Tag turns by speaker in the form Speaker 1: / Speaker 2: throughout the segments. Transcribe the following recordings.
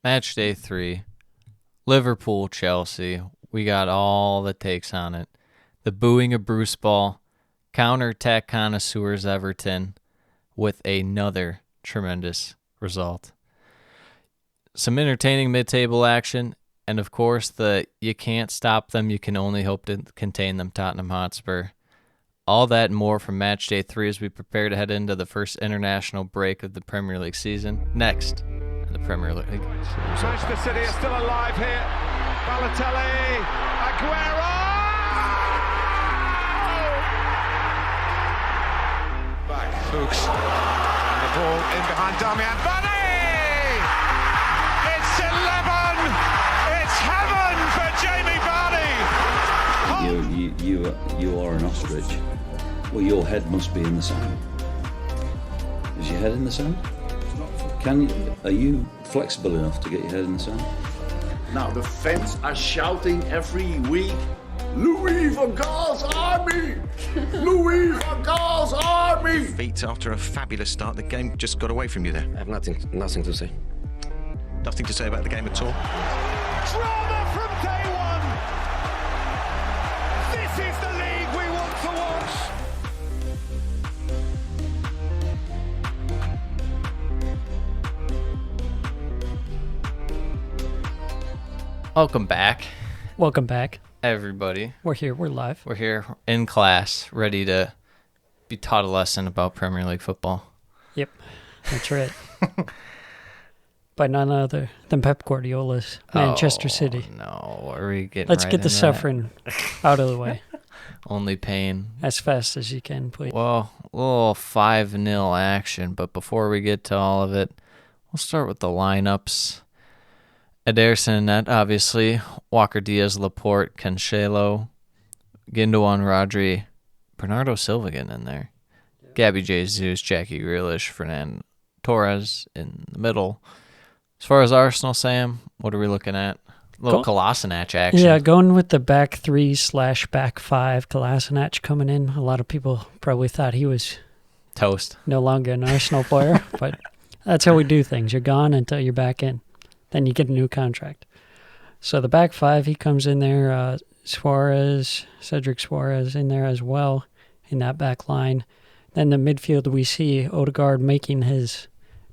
Speaker 1: Match day 3. Liverpool, Chelsea. We got all the takes on it. The booing of Bruce Ball. Counterattack connoisseurs Everton with another tremendous result. Some entertaining mid-table action. And, of course, the you can't stop them, you can only hope to contain them Tottenham Hotspur. All that and more from Match Day 3 as we prepare to head into the first international break of the Premier League season. Next, the Premier League.
Speaker 2: Manchester City are still alive here. Balotelli, Aguero! Back, Fuchs, and the ball in behind Damian Vardy! It's 11! It's heaven for Jamie Vardy!
Speaker 3: You are an ostrich. Well, your head must be in the sand. Is your head in the sand? Are you flexible enough to get your head in the sand?
Speaker 4: Now the fans are shouting every week, Louis van Gaal's army! Louis van Gaal's army!
Speaker 5: Feet after a fabulous start, the game just got away from you there.
Speaker 6: I have nothing to say.
Speaker 5: Nothing to say about the game at all.
Speaker 2: Drama from day one! This is the league we want to watch!
Speaker 1: Welcome back,
Speaker 7: Welcome back.
Speaker 1: everybody.
Speaker 7: We're here. We're live.
Speaker 1: We're here in class, ready to be taught a lesson about Premier League football.
Speaker 7: Yep, that's right. By none other than Pep Guardiola's Manchester City.
Speaker 1: No, are we getting
Speaker 7: Let's
Speaker 1: right
Speaker 7: get the
Speaker 1: into that?
Speaker 7: suffering out of the way
Speaker 1: Only pain.
Speaker 7: as fast as you can, please.
Speaker 1: Well, a little 5-0 action, but before we get to all of it, we'll start with the lineups. Ederson in net, obviously. Walker Diaz, Laporte, Cancelo, Gundogan, Rodri, Bernardo Silva getting in there. Gabby Jesus, Jackie Grealish, Fernando Torres in the middle. As far as Arsenal, Sam, what are we looking at? A little Kolasinac action.
Speaker 7: Yeah, going with the back 3/back 5, Kolasinac coming in. A lot of people probably thought he was
Speaker 1: Toast.
Speaker 7: no longer an Arsenal player, but that's how we do things. You're gone until you're back in. Then you get a new contract. So the back 5, he comes in there. Cedric Suarez in there as well in that back line. Then the midfield, we see Odegaard making his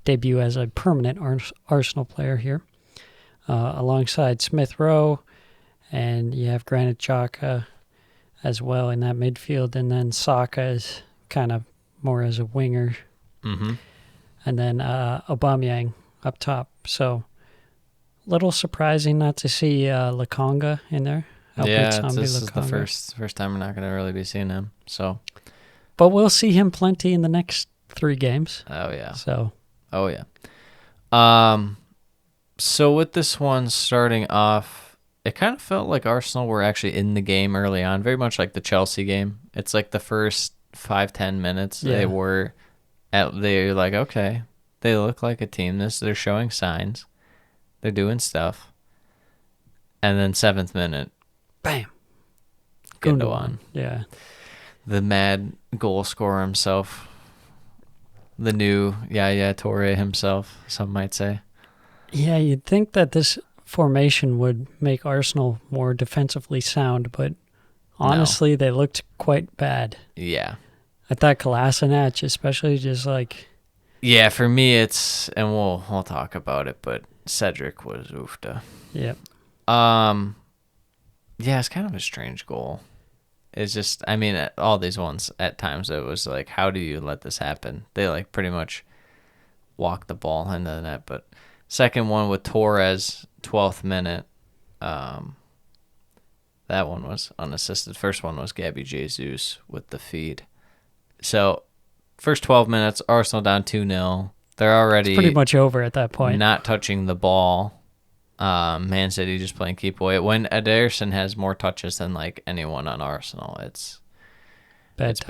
Speaker 7: debut as a permanent Arsenal player here, alongside Smith Rowe, and you have Granit Xhaka as well in that midfield, and then Saka is kind of more as a winger, and then Aubameyang up top. So little surprising not to see Lokonga in there.
Speaker 1: This is the first time we're not going to really be seeing him. So,
Speaker 7: but we'll see him plenty in the next 3 games.
Speaker 1: Oh yeah.
Speaker 7: So,
Speaker 1: So with this one starting off, it kind of felt like Arsenal were actually in the game early on, very much like the Chelsea game. It's like the first 5-10 minutes they're like, okay, they look like a team. They're showing signs. They're doing stuff. And then 7th minute,
Speaker 7: bam.
Speaker 1: Gundogan.
Speaker 7: Yeah.
Speaker 1: The mad goal scorer himself. The new Yaya Toure himself, some might say.
Speaker 7: Yeah, you'd think that this formation would make Arsenal more defensively sound, but honestly, they looked quite bad.
Speaker 1: Yeah.
Speaker 7: I thought Kolasinac, especially, just like...
Speaker 1: Yeah, for me, it's... And we'll talk about it, but Cedric was oofta.
Speaker 7: Yep.
Speaker 1: Yeah, it's kind of a strange goal. It's just, I mean, all these ones, at times, it was like, how do you let this happen? They, like, pretty much walked the ball into the net. But second one with Torres, 12th minute, that one was unassisted. First one was Gabby Jesus with the feed. So, first 12 minutes, Arsenal down 2-0. They're already...
Speaker 7: It's pretty much over at that point.
Speaker 1: Not touching the ball. Man City just playing keep away. When Ederson has more touches than like anyone on Arsenal, it's
Speaker 7: bad.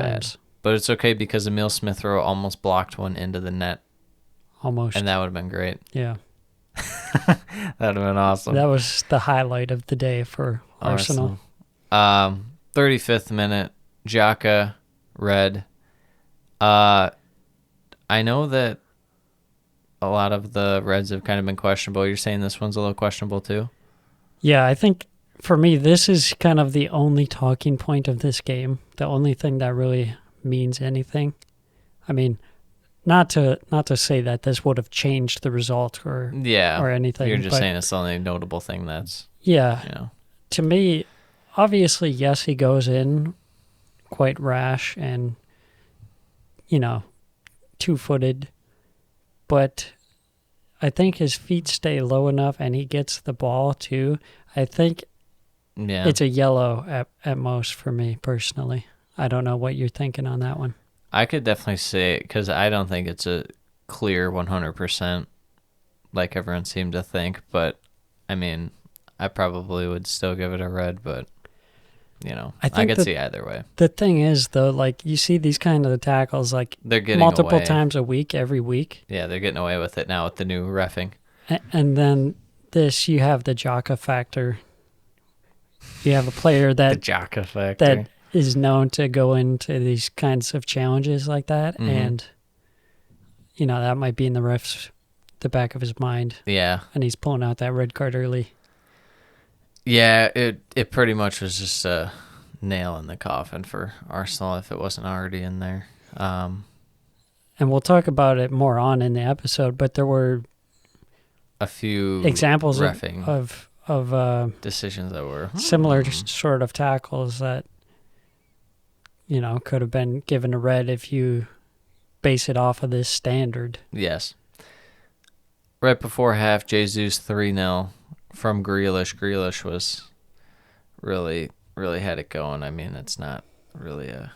Speaker 1: But it's okay because Emile Smith-Rowe almost blocked one into the net.
Speaker 7: Almost.
Speaker 1: And that would have been great.
Speaker 7: Yeah.
Speaker 1: That would have been awesome.
Speaker 7: That was the highlight of the day for Arsenal.
Speaker 1: 35th minute, Xhaka, red. I know that a lot of the Reds have kind of been questionable. You're saying this one's a little questionable too?
Speaker 7: Yeah, I think for me, this is kind of the only talking point of this game. The only thing that really means anything. I mean, not to say that this would have changed the result or anything.
Speaker 1: You're just saying it's the only notable thing that's
Speaker 7: To me, obviously, yes, he goes in quite rash and two-footed, but I think his feet stay low enough and he gets the ball too. I think it's a yellow at most for me personally. I don't know what you're thinking on that one.
Speaker 1: I could definitely say it because I don't think it's a clear 100% like everyone seemed to think. But, I mean, I probably would still give it a red, but, I could see either way.
Speaker 7: The thing is, though, like, you see these kind of tackles, like,
Speaker 1: they're getting
Speaker 7: multiple
Speaker 1: away.
Speaker 7: times a week, every week.
Speaker 1: Yeah, they're getting away with it now with the new reffing.
Speaker 7: And then you have the Jaka factor. You have a player
Speaker 1: the Jaka factor.
Speaker 7: that is known to go into these kinds of challenges like that, and that might be in the back of his mind.
Speaker 1: Yeah,
Speaker 7: and he's pulling out that red card early.
Speaker 1: Yeah, it pretty much was just a nail in the coffin for Arsenal if it wasn't already in there.
Speaker 7: And we'll talk about it more on in the episode, but there were
Speaker 1: a few
Speaker 7: examples
Speaker 1: reffing
Speaker 7: of
Speaker 1: decisions that were
Speaker 7: similar sort of tackles that could have been given a red if you base it off of this standard.
Speaker 1: Yes. Right before half, Jesus 3-0 from Grealish. Grealish was really had it going. I mean, it's not really a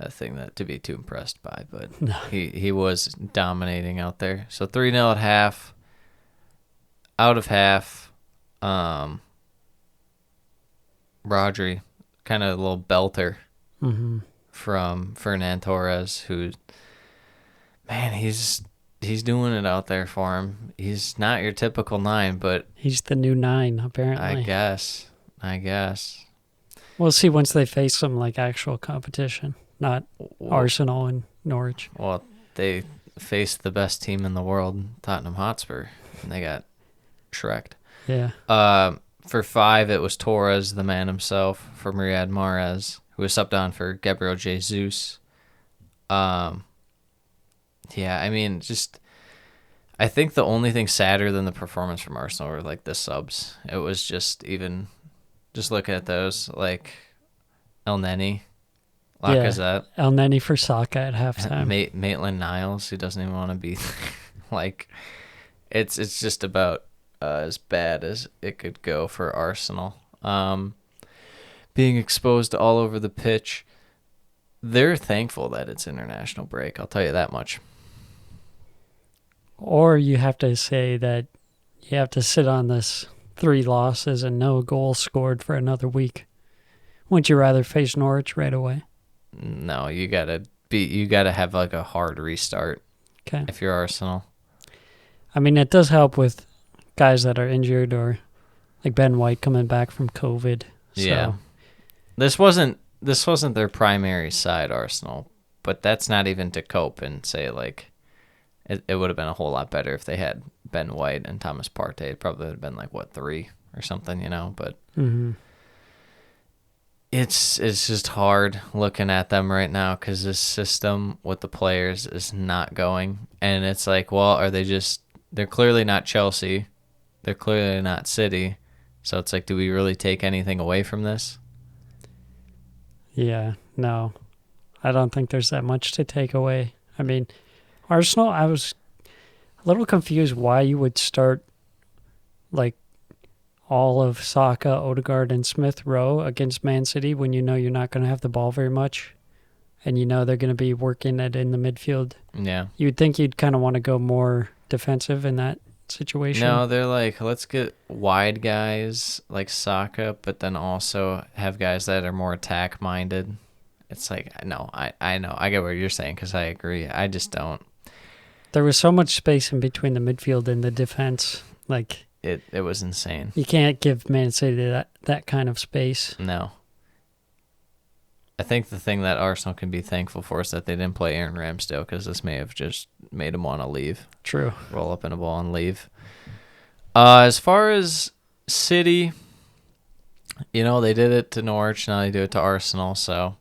Speaker 1: thing that to be too impressed by, but
Speaker 7: no.
Speaker 1: he was dominating out there. So 3-0 at half. Out of half, Rodri, kind of a little belter from Fernan Torres, who, man, he's doing it out there for him. He's not your typical 9, but
Speaker 7: he's the new 9, apparently.
Speaker 1: I guess.
Speaker 7: We'll see once they face some like actual competition, not Arsenal and Norwich.
Speaker 1: Well, they faced the best team in the world, Tottenham Hotspur, and they got shreked.
Speaker 7: Yeah.
Speaker 1: For 5, it was Torres, the man himself, from Riyad Mahrez, who was subbed on for Gabriel Jesus. Yeah, I mean, I think the only thing sadder than the performance from Arsenal were like the subs. It was just looking at those, like El Neni, Lacazette.
Speaker 7: El Neni for Saka at halftime.
Speaker 1: Maitland-Niles, who doesn't even want to be like, it's just about as bad as it could go for Arsenal. Being exposed all over the pitch. They're thankful that it's international break, I'll tell you that much.
Speaker 7: Or you have to say that you have to sit on this 3 losses and no goals scored for another week. Wouldn't you rather face Norwich right away?
Speaker 1: No, you gotta have like a hard restart.
Speaker 7: Okay.
Speaker 1: If you're Arsenal. I
Speaker 7: mean, it does help with guys that are injured or like Ben White coming back from COVID. So.
Speaker 1: Yeah. This wasn't their primary side, Arsenal, but that's not even to cope and say like it would have been a whole lot better if they had Ben White and Thomas Partey. It probably would have been like 3 or something, but it's just hard looking at them right now because this system with the players is not going, and it's like, well, they're clearly not Chelsea, they're clearly not City, so it's like, do we really take anything away from this?
Speaker 7: Yeah, no. I don't think there's that much to take away. I mean, Arsenal, I was a little confused why you would start like all of Saka, Odegaard, and Smith Rowe against Man City when you know you're not going to have the ball very much and you know they're going to be working it in the midfield.
Speaker 1: Yeah.
Speaker 7: You'd think you'd kind of want to go more defensive in that situation.
Speaker 1: No, they're like, let's get wide guys like Saka, but then also have guys that are more attack-minded. It's like, no, I know. I get what you're saying because I agree. I just don't.
Speaker 7: There was so much space in between the midfield and the defense. Like
Speaker 1: it was insane.
Speaker 7: You can't give Man City that kind of space.
Speaker 1: No. I think the thing that Arsenal can be thankful for is that they didn't play Aaron Ramsdale, because this may have just made him want to leave.
Speaker 7: True.
Speaker 1: Roll up in a ball and leave. As far as City, they did it to Norwich. Now they do it to Arsenal, so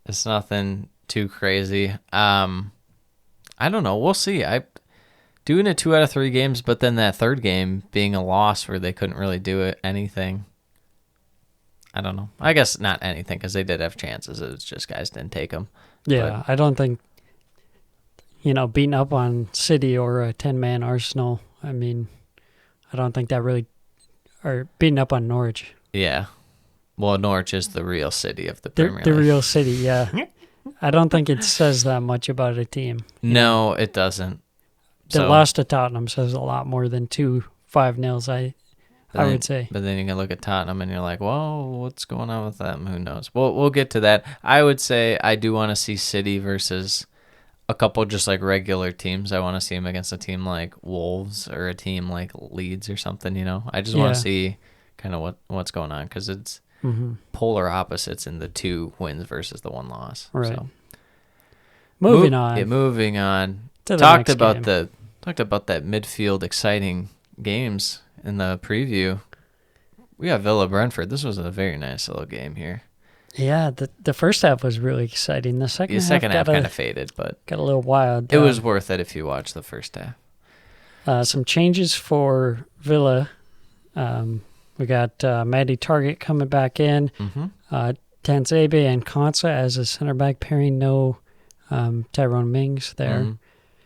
Speaker 1: it's nothing too crazy. I don't know. We'll see. Doing it 2 out of 3 games, but then that third game being a loss where they couldn't really do anything. I don't know. I guess not anything, because they did have chances. It was just guys didn't take them.
Speaker 7: Yeah, I don't think, beating up on City or a 10-man Arsenal, I don't think that really, or beating up on Norwich.
Speaker 1: Yeah. Well, Norwich is the real City of the Premier League.
Speaker 7: The real City, yeah. I don't think it says that much about a team.
Speaker 1: No, it doesn't.
Speaker 7: The loss to Tottenham says a lot more than 2 5-0s, I would say.
Speaker 1: But then you can look at Tottenham and you're like, whoa, what's going on with them? Who knows? We'll get to that. I would say I do want to see City versus a couple just like regular teams. I want to see them against a team like Wolves or a team like Leeds or something, I just want to see kind of what's going on, because it's polar opposites in the 2 wins versus the 1 loss.
Speaker 7: Right.
Speaker 1: So.
Speaker 7: Moving on.
Speaker 1: Yeah, moving on.
Speaker 7: To the
Speaker 1: Talked
Speaker 7: next
Speaker 1: about
Speaker 7: game.
Speaker 1: that midfield exciting games in the preview. We got Villa Brentford. This was a very nice little game here.
Speaker 7: Yeah, the first half was really exciting. The second
Speaker 1: half kind of faded, but
Speaker 7: got a little wild.
Speaker 1: It was worth it if you watched the first half.
Speaker 7: Some changes for Villa. We got Maddie Target coming back in. Tanzebe and Konsa as a center back pairing. No Tyrone Mings there.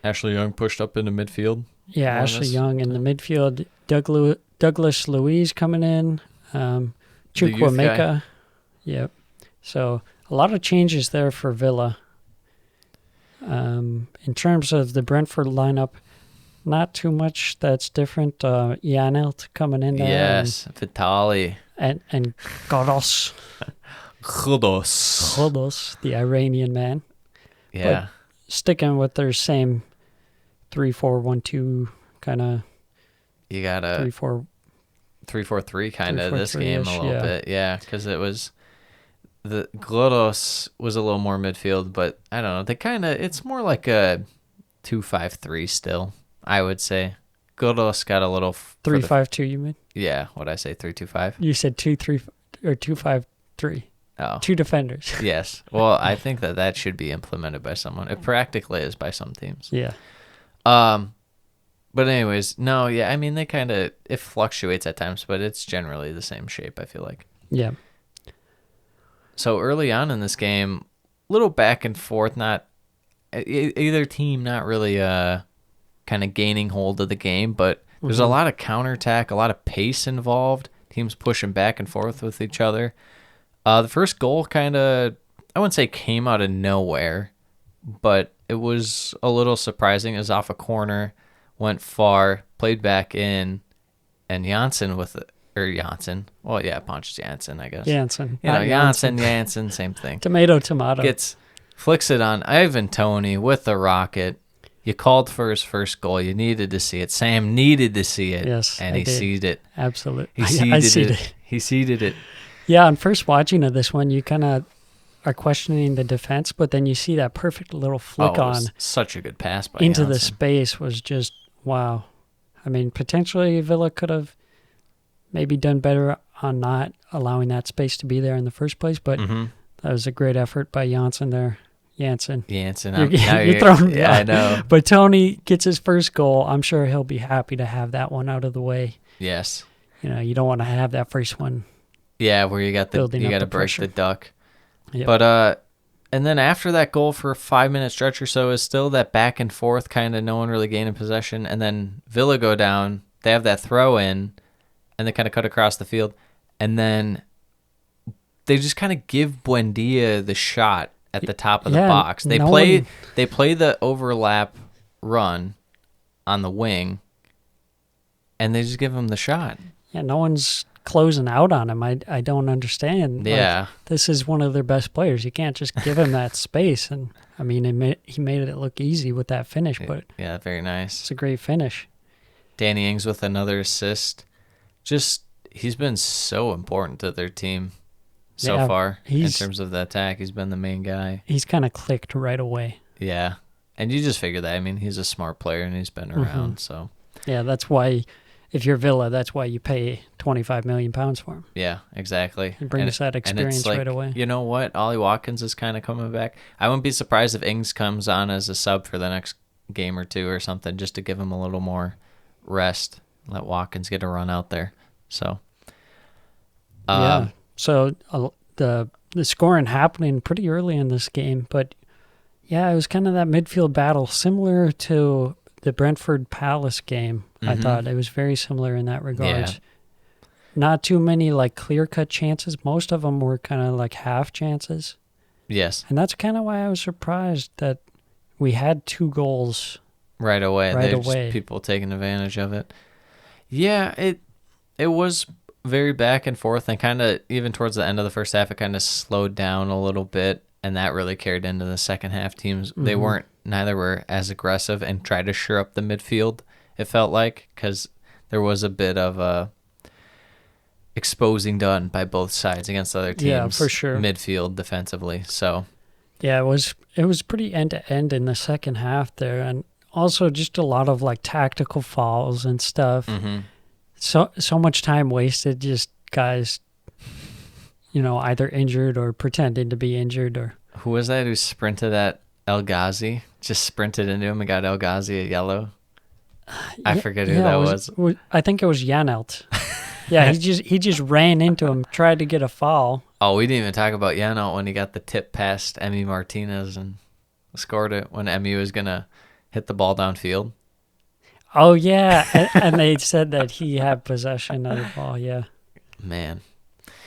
Speaker 1: Ashley Young pushed up into midfield.
Speaker 7: Yeah, Ashley Young in the midfield. Douglas Louise coming in. Chukwuemeka. Yep. So a lot of changes there for Villa. In terms of the Brentford lineup, not too much that's different. Janelt coming in there.
Speaker 1: Yes, Vitali.
Speaker 7: And Godos. Godos, the Iranian man.
Speaker 1: Yeah.
Speaker 7: But sticking with their same 3-4-1-2 kind of.
Speaker 1: You got a 3-4-3 kind of this game a little bit. Yeah, because it was the Glodos was a little more midfield, but I don't know. It's more like a 2-5-3 still, I would say. Glodos got a little
Speaker 7: 3-5-2, you mean?
Speaker 1: Yeah, what'd I say, 3-2-5?
Speaker 7: You said 2-3 or 2-5-3.
Speaker 1: Oh.
Speaker 7: 2 defenders.
Speaker 1: Yes. Well, I think that should be implemented by someone. It practically is by some teams.
Speaker 7: Yeah.
Speaker 1: But anyways, no, yeah, it fluctuates at times, but it's generally the same shape, I feel like.
Speaker 7: Yeah.
Speaker 1: So early on in this game, little back and forth, not either team not really kind of gaining hold of the game, but there's a lot of counterattack, a lot of pace involved, teams pushing back and forth with each other. The first goal kind of, I wouldn't say came out of nowhere, but it was a little surprising. It was off a corner, went far, played back in, and Janssen Ponch Janssen, I guess.
Speaker 7: Janssen.
Speaker 1: Janssen, same thing.
Speaker 7: Tomato.
Speaker 1: Flicks it on Ivan Toney with the rocket. You called for his first goal. You needed to see it. Sam needed to see it.
Speaker 7: Yes,
Speaker 1: and he seeded it.
Speaker 7: Absolutely.
Speaker 1: He seeded it.
Speaker 7: Yeah, on first watching of this one, you kind of are questioning the defense, but then you see that perfect little flick on.
Speaker 1: Such a good pass by
Speaker 7: into
Speaker 1: Janssen.
Speaker 7: the space was just, wow. Potentially Villa could have maybe done better on not allowing that space to be there in the first place, but that was a great effort by Janssen there. Janssen.
Speaker 1: You're
Speaker 7: throwing
Speaker 1: yeah, I know.
Speaker 7: But Tony gets his first goal. I'm sure he'll be happy to have that one out of the way.
Speaker 1: Yes.
Speaker 7: You don't want to have that first one.
Speaker 1: Yeah, where you got to break
Speaker 7: pressure.
Speaker 1: the duck.
Speaker 7: Yep.
Speaker 1: But and then after that goal for a 5-minute stretch or so is still that back and forth kind of no one really gaining possession, and then Villa go down. They have that throw in, and they kind of cut across the field, and then they just kind of give Buendia the shot at the top of the box. They play the overlap run on the wing, and they just give him the shot.
Speaker 7: Yeah, no one's closing out on him. I don't understand.
Speaker 1: Yeah.
Speaker 7: This is one of their best players. You can't just give him that space. And, he made it look easy with that finish, but
Speaker 1: yeah, very nice.
Speaker 7: It's a great finish.
Speaker 1: Danny Ings with another assist. He's been so important to their team. so
Speaker 7: Yeah,
Speaker 1: far in
Speaker 7: he's-
Speaker 1: terms of the attack. He's been the main guy.
Speaker 7: He's kind of clicked right away.
Speaker 1: Yeah. And you just figure that. I mean, he's a smart player and he's been around, so
Speaker 7: Yeah, that's why, if you're Villa, that's why you pay £25 million for him.
Speaker 1: yeah, exactly.
Speaker 7: He brings that experience right away.
Speaker 1: You know what? Ollie Watkins is kind of coming back. I wouldn't be surprised if Ings comes on as a sub for the next game or two or something, just to give him a little more rest. Let Watkins get a run out there. So,
Speaker 7: Yeah. So the scoring happening pretty early in this game, but yeah, it was kind of that midfield battle, similar to the Brentford Palace game. I thought it was very similar in that regard.
Speaker 1: Yeah.
Speaker 7: Not too many like clear-cut chances. Most of them were kind of like half chances.
Speaker 1: yes,
Speaker 7: And that's kind of why I was surprised that we had 2 goals.
Speaker 1: right away.
Speaker 7: Right
Speaker 1: There's
Speaker 7: away.
Speaker 1: people taking advantage of it. Yeah, it was very back and forth, and kind of even towards the end of the first half, it kind of slowed down a little bit, and that really carried into the second half. Teams neither were as aggressive and tried to shore up the midfield. It felt like, because there was a bit of a exposing done by both sides against other teams.
Speaker 7: Yeah, for sure.
Speaker 1: Midfield defensively. So
Speaker 7: Yeah, it was pretty end to end in the second half there, and also just a lot of like tactical fouls and stuff. So much time wasted, just guys, either injured or pretending to be injured, or
Speaker 1: who was that who sprinted at El Ghazi? Just sprinted into him and got El Ghazi a yellow. I forget who that was.
Speaker 7: I think it was Janelt. Yeah, he just ran into him, tried to get a foul.
Speaker 1: Oh, we didn't even talk about Yano when he got the tip past Emi Martinez and scored it when Emi was going to hit the ball downfield.
Speaker 7: Oh yeah, and they said that he had possession of the ball. Yeah,
Speaker 1: Man,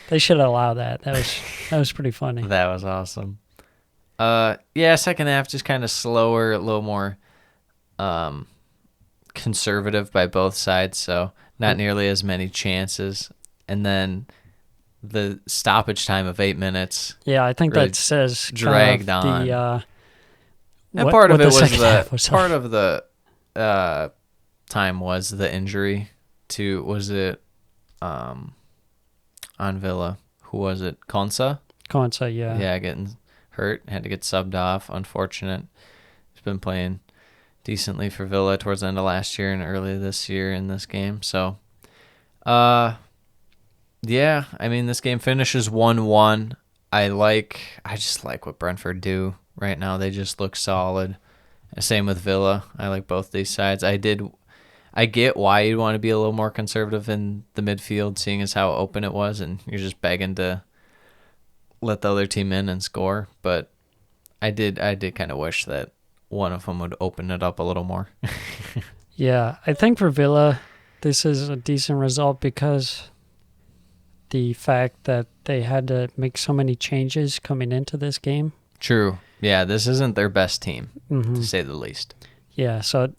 Speaker 7: they should allow that. That was pretty funny.
Speaker 1: that was awesome. Yeah, second half just kind of slower, a little more conservative by both sides, so not nearly as many chances. And then the stoppage time of 8 minutes.
Speaker 7: Yeah, I think
Speaker 1: really
Speaker 7: that says kind
Speaker 1: dragged
Speaker 7: of
Speaker 1: on.
Speaker 7: the.
Speaker 1: And
Speaker 7: what-
Speaker 1: part of
Speaker 7: what
Speaker 1: it was
Speaker 7: second half was
Speaker 1: part
Speaker 7: like.
Speaker 1: of the time was the injury to, was it on Villa? Who was it? Konsa?
Speaker 7: Konsa, yeah.
Speaker 1: Yeah, getting hurt, had to get subbed off. Unfortunate. He's been playing decently for Villa towards the end of last year and early this year in this game. So, yeah, I mean, this game finishes 1-1. I just like what Brentford do right now. They just look solid. Same with Villa. I like both these sides. I get why you'd want to be a little more conservative in the midfield, seeing as how open it was, and you're just begging to let the other team in and score. But I did kind of wish that one of them would open it up a little more.
Speaker 7: Yeah, I think for Villa, this is a decent result because the fact that they had to make so many changes coming into this game.
Speaker 1: True. Yeah, this isn't their best team, to say the least.
Speaker 7: Yeah, so,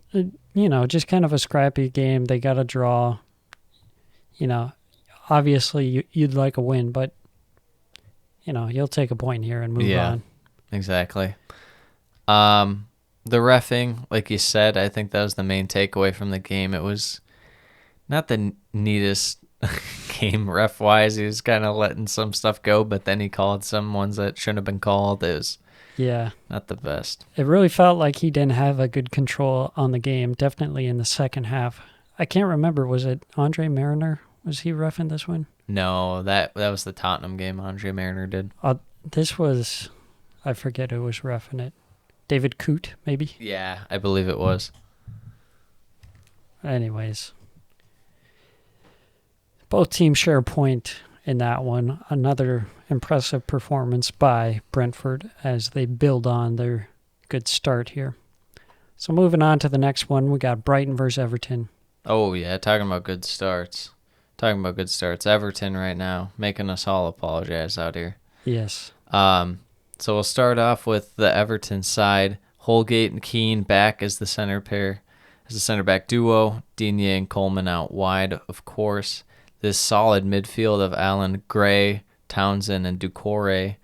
Speaker 7: just kind of a scrappy game. They got a draw. Obviously you'd like a win, but, you'll take a point here and move on.
Speaker 1: Exactly. The reffing, like you said, I think that was the main takeaway from the game. It was not the neatest game ref-wise. He was kind of letting some stuff go, but then he called some ones that shouldn't have been called. It was not the best.
Speaker 7: It really felt like he didn't have a good control on the game, definitely in the second half. I can't remember. Was it Andre Mariner? Was he reffing this one?
Speaker 1: No, that was the Tottenham game Andre Mariner did.
Speaker 7: This was, I forget who was reffing it. David Coote, maybe?
Speaker 1: Yeah, I believe it was.
Speaker 7: Anyways. Both teams share a point in that one. Another impressive performance by Brentford as they build on their good start here. So moving on to the next one, we got Brighton versus Everton.
Speaker 1: Oh, yeah, talking about good starts. Everton right now, making us all apologize out here.
Speaker 7: Yes.
Speaker 1: So we'll start off with the Everton side. Holgate and Keane back as the center back duo. Digne and Coleman out wide, of course. This solid midfield of Allen Gray, Townsend, and Doucouré.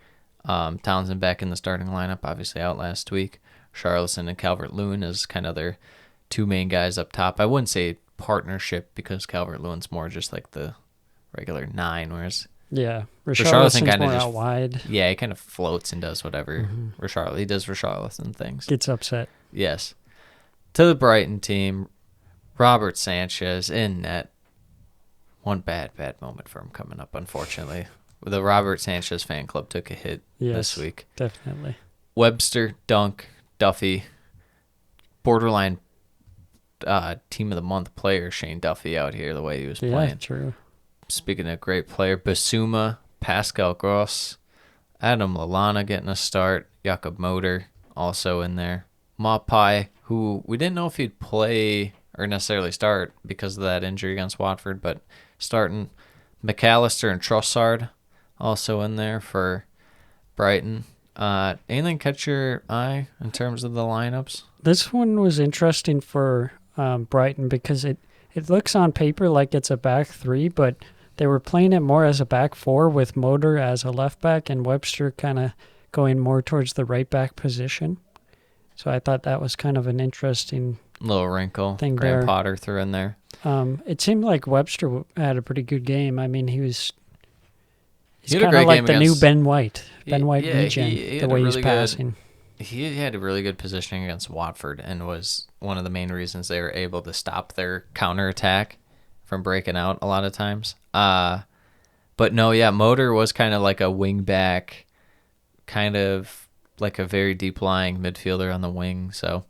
Speaker 1: Townsend back in the starting lineup, obviously out last week. Charlison and Calvert-Lewin is kind of their two main guys up top. I wouldn't say partnership because Calvert-Lewin's more just like the regular 9, whereas
Speaker 7: Yeah.
Speaker 1: Richarlison
Speaker 7: Richarlison's
Speaker 1: kinda
Speaker 7: more
Speaker 1: just-
Speaker 7: out wide.
Speaker 1: Yeah, he kind of floats and does whatever. He does Richarlison things.
Speaker 7: Gets upset.
Speaker 1: Yes. To the Brighton team, Robert Sanchez in net. One bad moment for him coming up, unfortunately. The Robert Sanchez fan club took a hit this week.
Speaker 7: Definitely.
Speaker 1: Webster, Dunk, Duffy, borderline team of the month player Shane Duffy out here the way he was
Speaker 7: Yeah,
Speaker 1: playing.
Speaker 7: true.
Speaker 1: Speaking of great player, Basuma, Pascal Gross, Adam Lallana getting a start, Jakob Motor also in there. Mapai, who we didn't know if he'd play or necessarily start because of that injury against Watford, but starting. McAllister and Trossard also in there for Brighton. Anything catch your eye in terms of the lineups?
Speaker 7: This one was interesting for Brighton because it looks on paper like it's a back three, but they were playing it more as a back four with Motor as a left back and Webster kind of going more towards the right back position. So I thought that was kind of an interesting
Speaker 1: Little wrinkle.
Speaker 7: thing
Speaker 1: Graham
Speaker 7: there.
Speaker 1: Potter threw in there.
Speaker 7: It seemed like Webster had a pretty good game. I mean, he's
Speaker 1: He had a
Speaker 7: kind
Speaker 1: great
Speaker 7: of like
Speaker 1: game
Speaker 7: the new
Speaker 1: against-
Speaker 7: Ben White. Ben White
Speaker 1: yeah,
Speaker 7: regen,
Speaker 1: he
Speaker 7: the
Speaker 1: had a
Speaker 7: way he's
Speaker 1: really good-
Speaker 7: passing.
Speaker 1: He had a really good positioning against Watford and was one of the main reasons they were able to stop their counterattack from breaking out a lot of times. But no, yeah, Motor was kind of like a wing back, kind of like a very deep lying midfielder on the wing. So,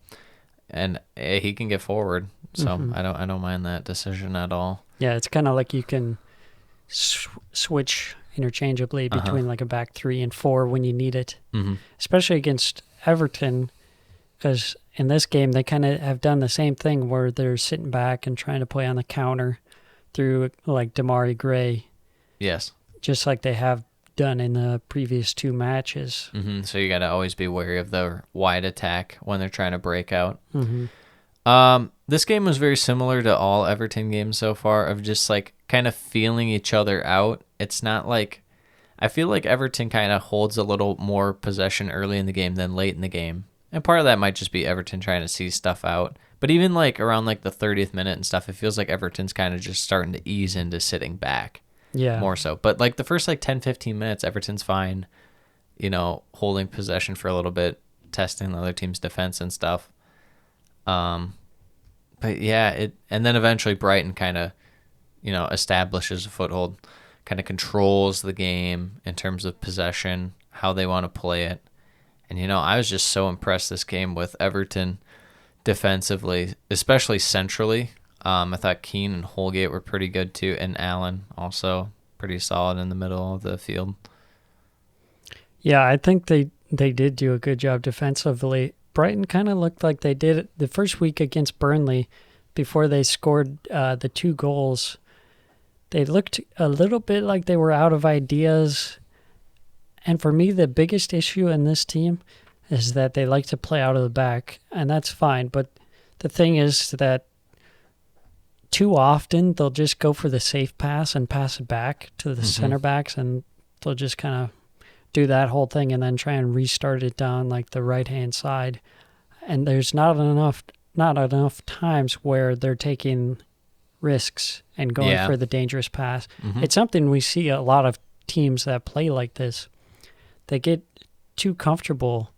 Speaker 1: and he can get forward. So I don't mind that decision at all.
Speaker 7: Yeah, it's kind of like you can switch interchangeably between like a back 3 and 4 when you need it, especially against Everton, because in this game they kind of have done the same thing where they're sitting back and trying to play on the counter through like Damari Gray,
Speaker 1: Yes.
Speaker 7: just like they have done in the previous 2 matches.
Speaker 1: So you got to always be wary of the wide attack when they're trying to break out. This game was very similar to all Everton games so far of just like kind of feeling each other out. It's not like, I feel like Everton kind of holds a little more possession early in the game than late in the game. And part of that might just be Everton trying to see stuff out. But even like around like the 30th minute and stuff, it feels like Everton's kind of just starting to ease into sitting back.
Speaker 7: Yeah.
Speaker 1: More so. But like the first like 10, 15 minutes, Everton's fine, holding possession for a little bit, testing the other team's defense and stuff. But yeah, and then eventually Brighton kind of, establishes a foothold, kind of controls the game in terms of possession, how they want to play it. And, I was just so impressed this game with Everton defensively, especially centrally. I thought Keane and Holgate were pretty good too, and Allen also pretty solid in the middle of the field.
Speaker 7: Yeah, I think they did do a good job defensively. Brighton kind of looked like they did it the first week against Burnley before they scored the 2 goals. They looked a little bit like they were out of ideas. And for me, the biggest issue in this team is that they like to play out of the back, and that's fine. But the thing is that too often they'll just go for the safe pass and pass it back to the center backs, and they'll just kind of do that whole thing and then try and restart it down like the right-hand side. And there's not enough times where they're taking risks and going for the dangerous pass. It's something we see a lot of teams that play like this. They get too comfortable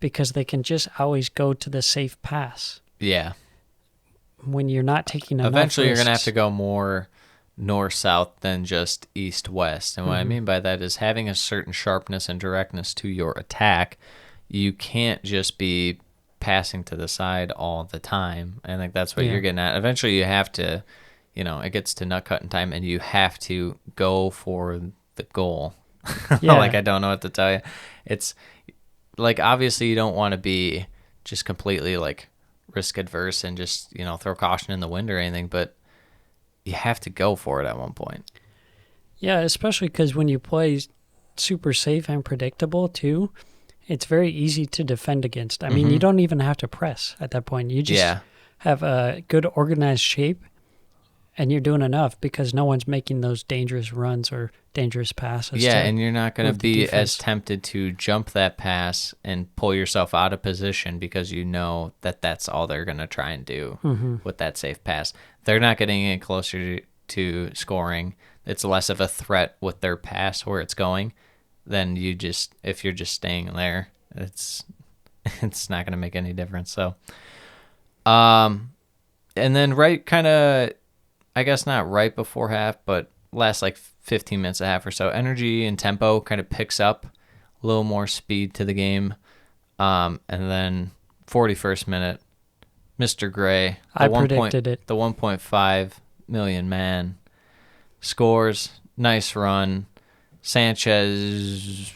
Speaker 7: because they can just always go to the safe pass.
Speaker 1: Yeah.
Speaker 7: When you're not taking enough
Speaker 1: Eventually you're going to have
Speaker 7: risks.
Speaker 1: to go more north-south than just east-west. And what I mean by that is having a certain sharpness and directness to your attack. You can't just be passing to the side all the time. I think that's what you're getting at. Eventually you have to, it gets to nut-cutting time, and you have to go for the goal. Like, I don't know what to tell you. It's, like, obviously you don't want to be just completely, like, risk-adverse and just, throw caution in the wind or anything, but you have to go for it at one point.
Speaker 7: Yeah, especially because when you play super safe and predictable, too, it's very easy to defend against. I mean, you don't even have to press at that point. You just have a good organized shape, and you're doing enough because no one's making those dangerous runs or dangerous passes.
Speaker 1: Yeah, and you're not going to
Speaker 7: move the
Speaker 1: be
Speaker 7: defense.
Speaker 1: as tempted to jump that pass and pull yourself out of position because you know that that's all they're going to try and do with that safe pass. They're not getting any closer to scoring. it's less of a threat with their pass where it's going than if you're just staying there, it's not going to make any difference. So, and then I guess not right before half, but last like 15 minutes a half or so, energy and tempo kind of picks up, a little more speed to the game. And then 41st minute, Mr. Gray,
Speaker 7: I predicted it.
Speaker 1: The 1.5 million man scores, nice run. Sanchez,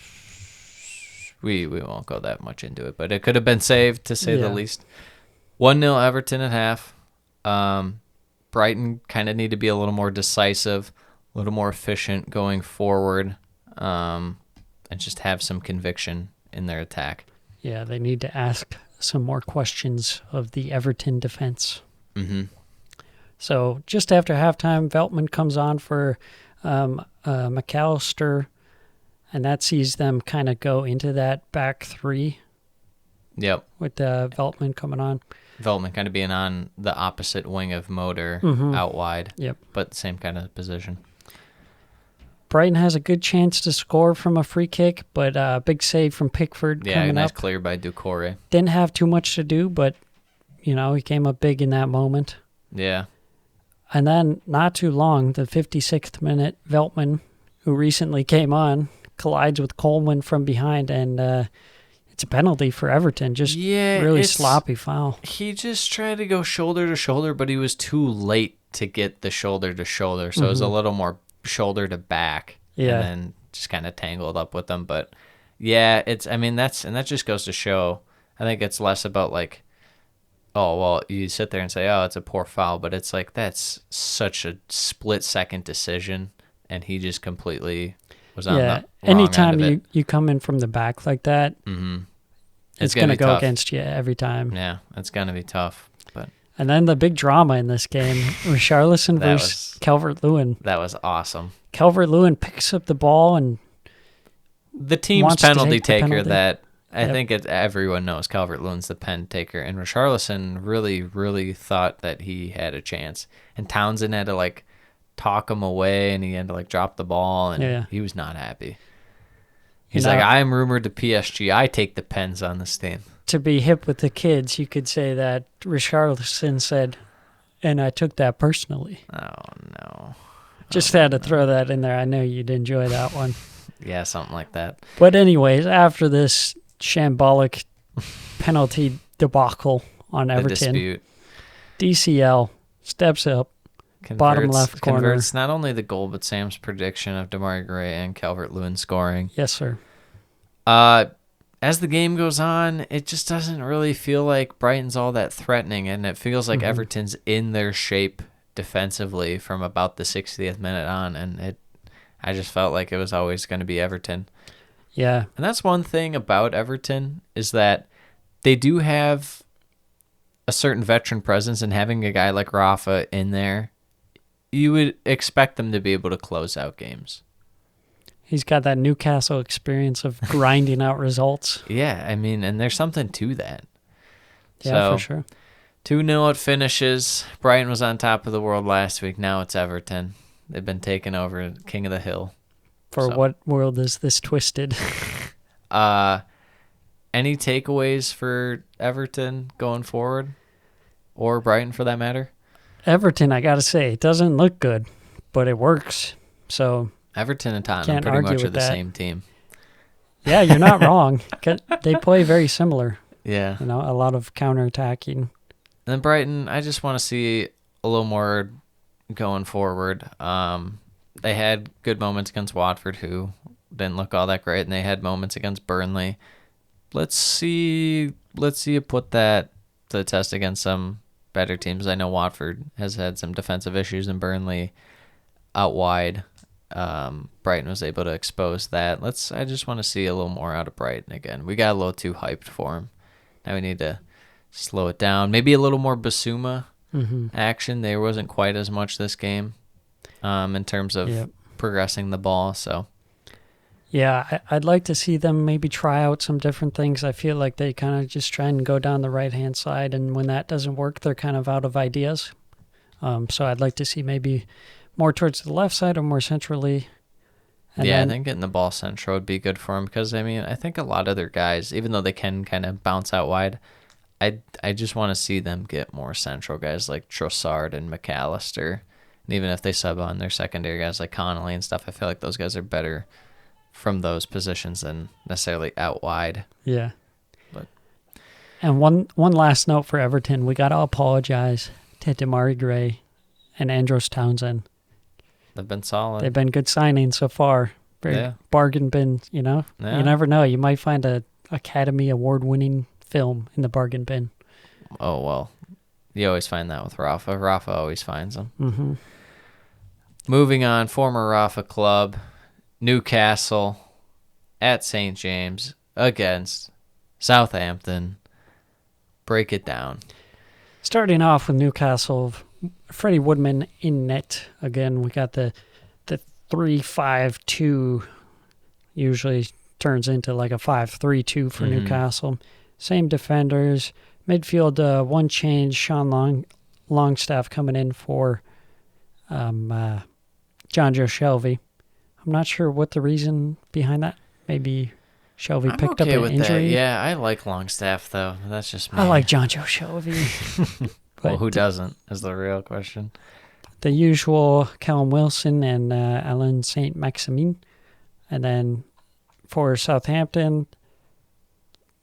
Speaker 1: we won't go that much into it, but it could have been saved, to say the least. 1-0 Everton at half. Brighton kind of need to be a little more decisive, a little more efficient going forward, and just have some conviction in their attack.
Speaker 7: Yeah, they need to ask some more questions of the Everton defense.
Speaker 1: Mm-hmm.
Speaker 7: So just after halftime, Veltman comes on for McAllister, and that sees them kind of go into that back three.
Speaker 1: Yep.
Speaker 7: With Veltman coming on.
Speaker 1: Veltman kind of being on the opposite wing of Motor, out wide.
Speaker 7: Yep.
Speaker 1: But same kind of position.
Speaker 7: Brighton has a good chance to score from a free kick, but big save from Pickford coming
Speaker 1: nice
Speaker 7: up.
Speaker 1: clear by Doucouré.
Speaker 7: Didn't have too much to do, but, he came up big in that moment.
Speaker 1: Yeah.
Speaker 7: And then, not too long, the 56th minute, Veltman, who recently came on, collides with Coleman from behind, and it's a penalty for Everton. Just really sloppy foul.
Speaker 1: He just tried to go shoulder to shoulder, but he was too late to get the shoulder to shoulder, so it was a little more shoulder to back, and then just kind of tangled up with them. But that just goes to show. I think it's less about like, oh well, you sit there and say, oh, it's a poor foul, but it's like that's such a split-second decision, and he just completely was on the wrong
Speaker 7: anytime
Speaker 1: end of it.
Speaker 7: you come in from the back like that, it's going to go
Speaker 1: tough
Speaker 7: against you every time.
Speaker 1: Yeah, it's going to be tough. But
Speaker 7: and then the big drama in this game, Richarlison versus Calvert-Lewin.
Speaker 1: That was awesome.
Speaker 7: Calvert-Lewin picks up the ball and
Speaker 1: the team's
Speaker 7: wants to
Speaker 1: penalty
Speaker 7: take the
Speaker 1: taker
Speaker 7: penalty.
Speaker 1: that I think everyone knows Calvert-Lewin's the pen taker, and Richarlison really, really thought that he had a chance. And Townsend had to like talk him away, and he had to like drop the ball, and he was not happy. He's like, I am rumored to PSG. I take the pens on this team.
Speaker 7: To be hip with the kids, you could say that Richarlison said, and I took that personally.
Speaker 1: Oh, no.
Speaker 7: Just had to throw that in there. I know you'd enjoy that one.
Speaker 1: Yeah, something like that.
Speaker 7: But anyways, after this shambolic penalty debacle on Everton,
Speaker 1: dispute.
Speaker 7: DCL steps up, bottom left corner.
Speaker 1: Converts not only the goal, but Sam's prediction of Demarai Gray and Calvert-Lewin scoring.
Speaker 7: Yes, sir.
Speaker 1: As the game goes on, it just doesn't really feel like Brighton's all that threatening, and it feels like Everton's in their shape defensively from about the 60th minute on, and I just felt like it was always going to be Everton.
Speaker 7: Yeah.
Speaker 1: And that's one thing about Everton is that they do have a certain veteran presence, and having a guy like Rafa in there, you would expect them to be able to close out games.
Speaker 7: He's got that Newcastle experience of grinding out results.
Speaker 1: Yeah, I mean, and there's something to that.
Speaker 7: Yeah, for sure.
Speaker 1: 2-0 it finishes. Brighton was on top of the world last week. Now it's Everton. They've been taken over, king of the hill.
Speaker 7: What world is this twisted?
Speaker 1: Any takeaways for Everton going forward? Or Brighton, for that matter?
Speaker 7: Everton, I got to say, it doesn't look good, but it works. So
Speaker 1: Everton and Tottenham pretty much are the same team.
Speaker 7: Yeah, you're not wrong. They play very similar.
Speaker 1: Yeah.
Speaker 7: A lot of counterattacking.
Speaker 1: And then Brighton, I just want to see a little more going forward. They had good moments against Watford, who didn't look all that great, and they had moments against Burnley. Let's see you put that to the test against some better teams. I know Watford has had some defensive issues, and Burnley out wide. Brighton was able to expose that. I just want to see a little more out of Brighton again. We got a little too hyped for him. Now we need to slow it down. Maybe a little more Basuma action. There wasn't quite as much this game in terms of progressing the ball. So
Speaker 7: yeah, I'd like to see them maybe try out some different things. I feel like they kind of just try and go down the right-hand side, and when that doesn't work, they're kind of out of ideas. So I'd like to see maybe more towards the left side or more centrally? And
Speaker 1: yeah,
Speaker 7: then,
Speaker 1: I think getting the ball central would be good for him because, I mean, I think a lot of their guys, even though they can kind of bounce out wide, I just want to see them get more central guys like Trossard and McAllister. And even if they sub on their secondary guys like Connolly and stuff, I feel like those guys are better from those positions than necessarily out wide.
Speaker 7: Yeah.
Speaker 1: But
Speaker 7: And one last note for Everton. We got to apologize to Damari Gray and Andros Townsend.
Speaker 1: they've been solid.
Speaker 7: They've been good signings so far.
Speaker 1: Yeah.
Speaker 7: Bargain bin,
Speaker 1: Yeah.
Speaker 7: You never know. You might find a Academy Award-winning film in the bargain bin.
Speaker 1: Oh, well, you always find that with Rafa. Rafa always finds them.
Speaker 7: Mm-hmm.
Speaker 1: Moving on, former Rafa club, Newcastle at St. James against Southampton. Break it down.
Speaker 7: Starting off with Newcastle, Freddie Woodman in net. Again, we got the 3-5-2 usually turns into like a 5-3-2 for Newcastle. Same defenders. Midfield, one change. Sean Longstaff coming in for John Joe Shelby. I'm not sure what the reason behind that. Maybe Shelby
Speaker 1: I'm
Speaker 7: picked
Speaker 1: okay
Speaker 7: up an
Speaker 1: with
Speaker 7: injury.
Speaker 1: that. Yeah, I like Longstaff, though. That's just me.
Speaker 7: I like John Joe Shelby.
Speaker 1: Well, who
Speaker 7: But
Speaker 1: doesn't is the real question.
Speaker 7: the usual Callum Wilson and Alan St. Maximin. And then for Southampton,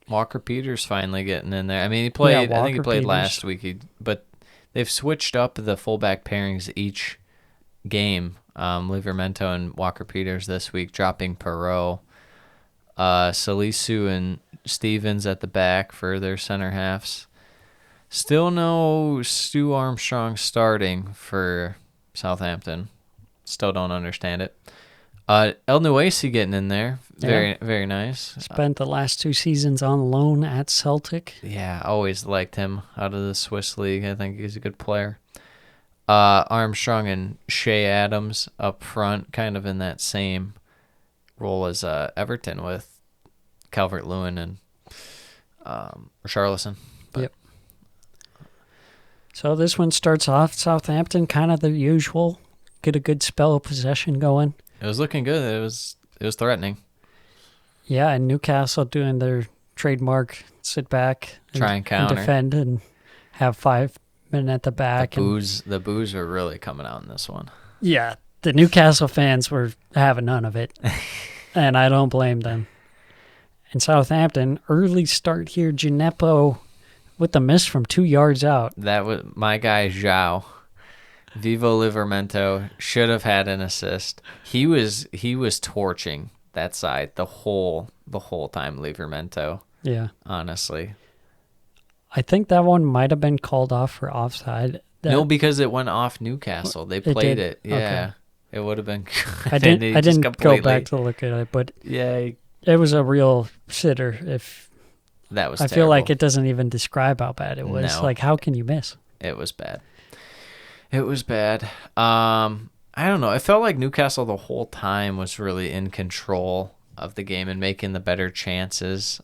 Speaker 1: Walker Peters finally getting in there. I mean, he played. I think he
Speaker 7: Walker
Speaker 1: played
Speaker 7: Peters.
Speaker 1: last week. But they've switched up the fullback pairings each game. Livramento and Walker Peters this week, dropping Perot. Salisu and Stevens at the back for their center halves. Still no Stu Armstrong starting for Southampton. Still don't understand it. El Nuesi getting in there. Very, very nice.
Speaker 7: spent the last 2 seasons on loan at Celtic.
Speaker 1: Yeah, always liked him out of the Swiss league. I think he's a good player. Armstrong and Shea Adams up front, kind of in that same role as Everton with Calvert-Lewin and Richarlison.
Speaker 7: Yep. So this one starts off Southampton, kind of the usual. Get a good spell of possession going.
Speaker 1: It was looking good. It was threatening.
Speaker 7: Yeah, and Newcastle doing their trademark sit back,
Speaker 1: Try and counter.
Speaker 7: defend, and have 5 men at the back.
Speaker 1: The boos were really coming out in this one.
Speaker 7: Yeah, the Newcastle fans were having none of it, and I don't blame them. And Southampton, early start here, Gineppo with the miss from 2 yards out.
Speaker 1: That was my guy Zhao. Vivo Livramento should have had an assist. He was torching that side the whole time. Livramento,
Speaker 7: Yeah.
Speaker 1: honestly.
Speaker 7: I think that one might have been called off for offside.
Speaker 1: No, because it went off Newcastle. They played it. Yeah,
Speaker 7: Okay.
Speaker 1: it would have been.
Speaker 7: I didn't go back to look at it, but
Speaker 1: Yeah,
Speaker 7: it was a real sitter. If
Speaker 1: that was.
Speaker 7: I feel like it doesn't even describe how bad it was.
Speaker 1: No.
Speaker 7: Like, how can you miss?
Speaker 1: It was bad. It was bad. I don't know. I felt like Newcastle the whole time was really in control of the game and making the better chances.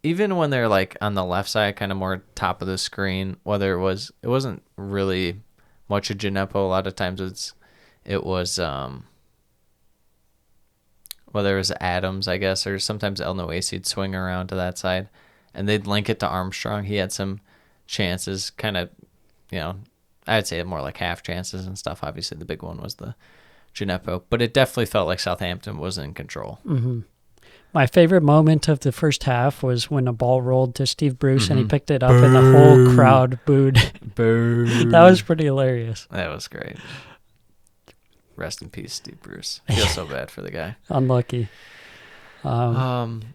Speaker 1: Even when they're like on the left side, kind of more top of the screen, it wasn't really much of Gineppo. A lot of times it was whether it was Adams, I guess, or sometimes El Nuesi'd swing around to that side, and they'd link it to Armstrong. He had some chances, kind of, I'd say more like half chances and stuff. Obviously, the big one was the Gineppo, but it definitely felt like Southampton was in control.
Speaker 7: Mm-hmm. My favorite moment of the first half was when a ball rolled to Steve Bruce and he picked it up and the whole crowd booed.
Speaker 1: Boo!
Speaker 7: That was pretty hilarious.
Speaker 1: That was great. Rest in peace, Steve Bruce. I feel so bad for the guy.
Speaker 7: Unlucky.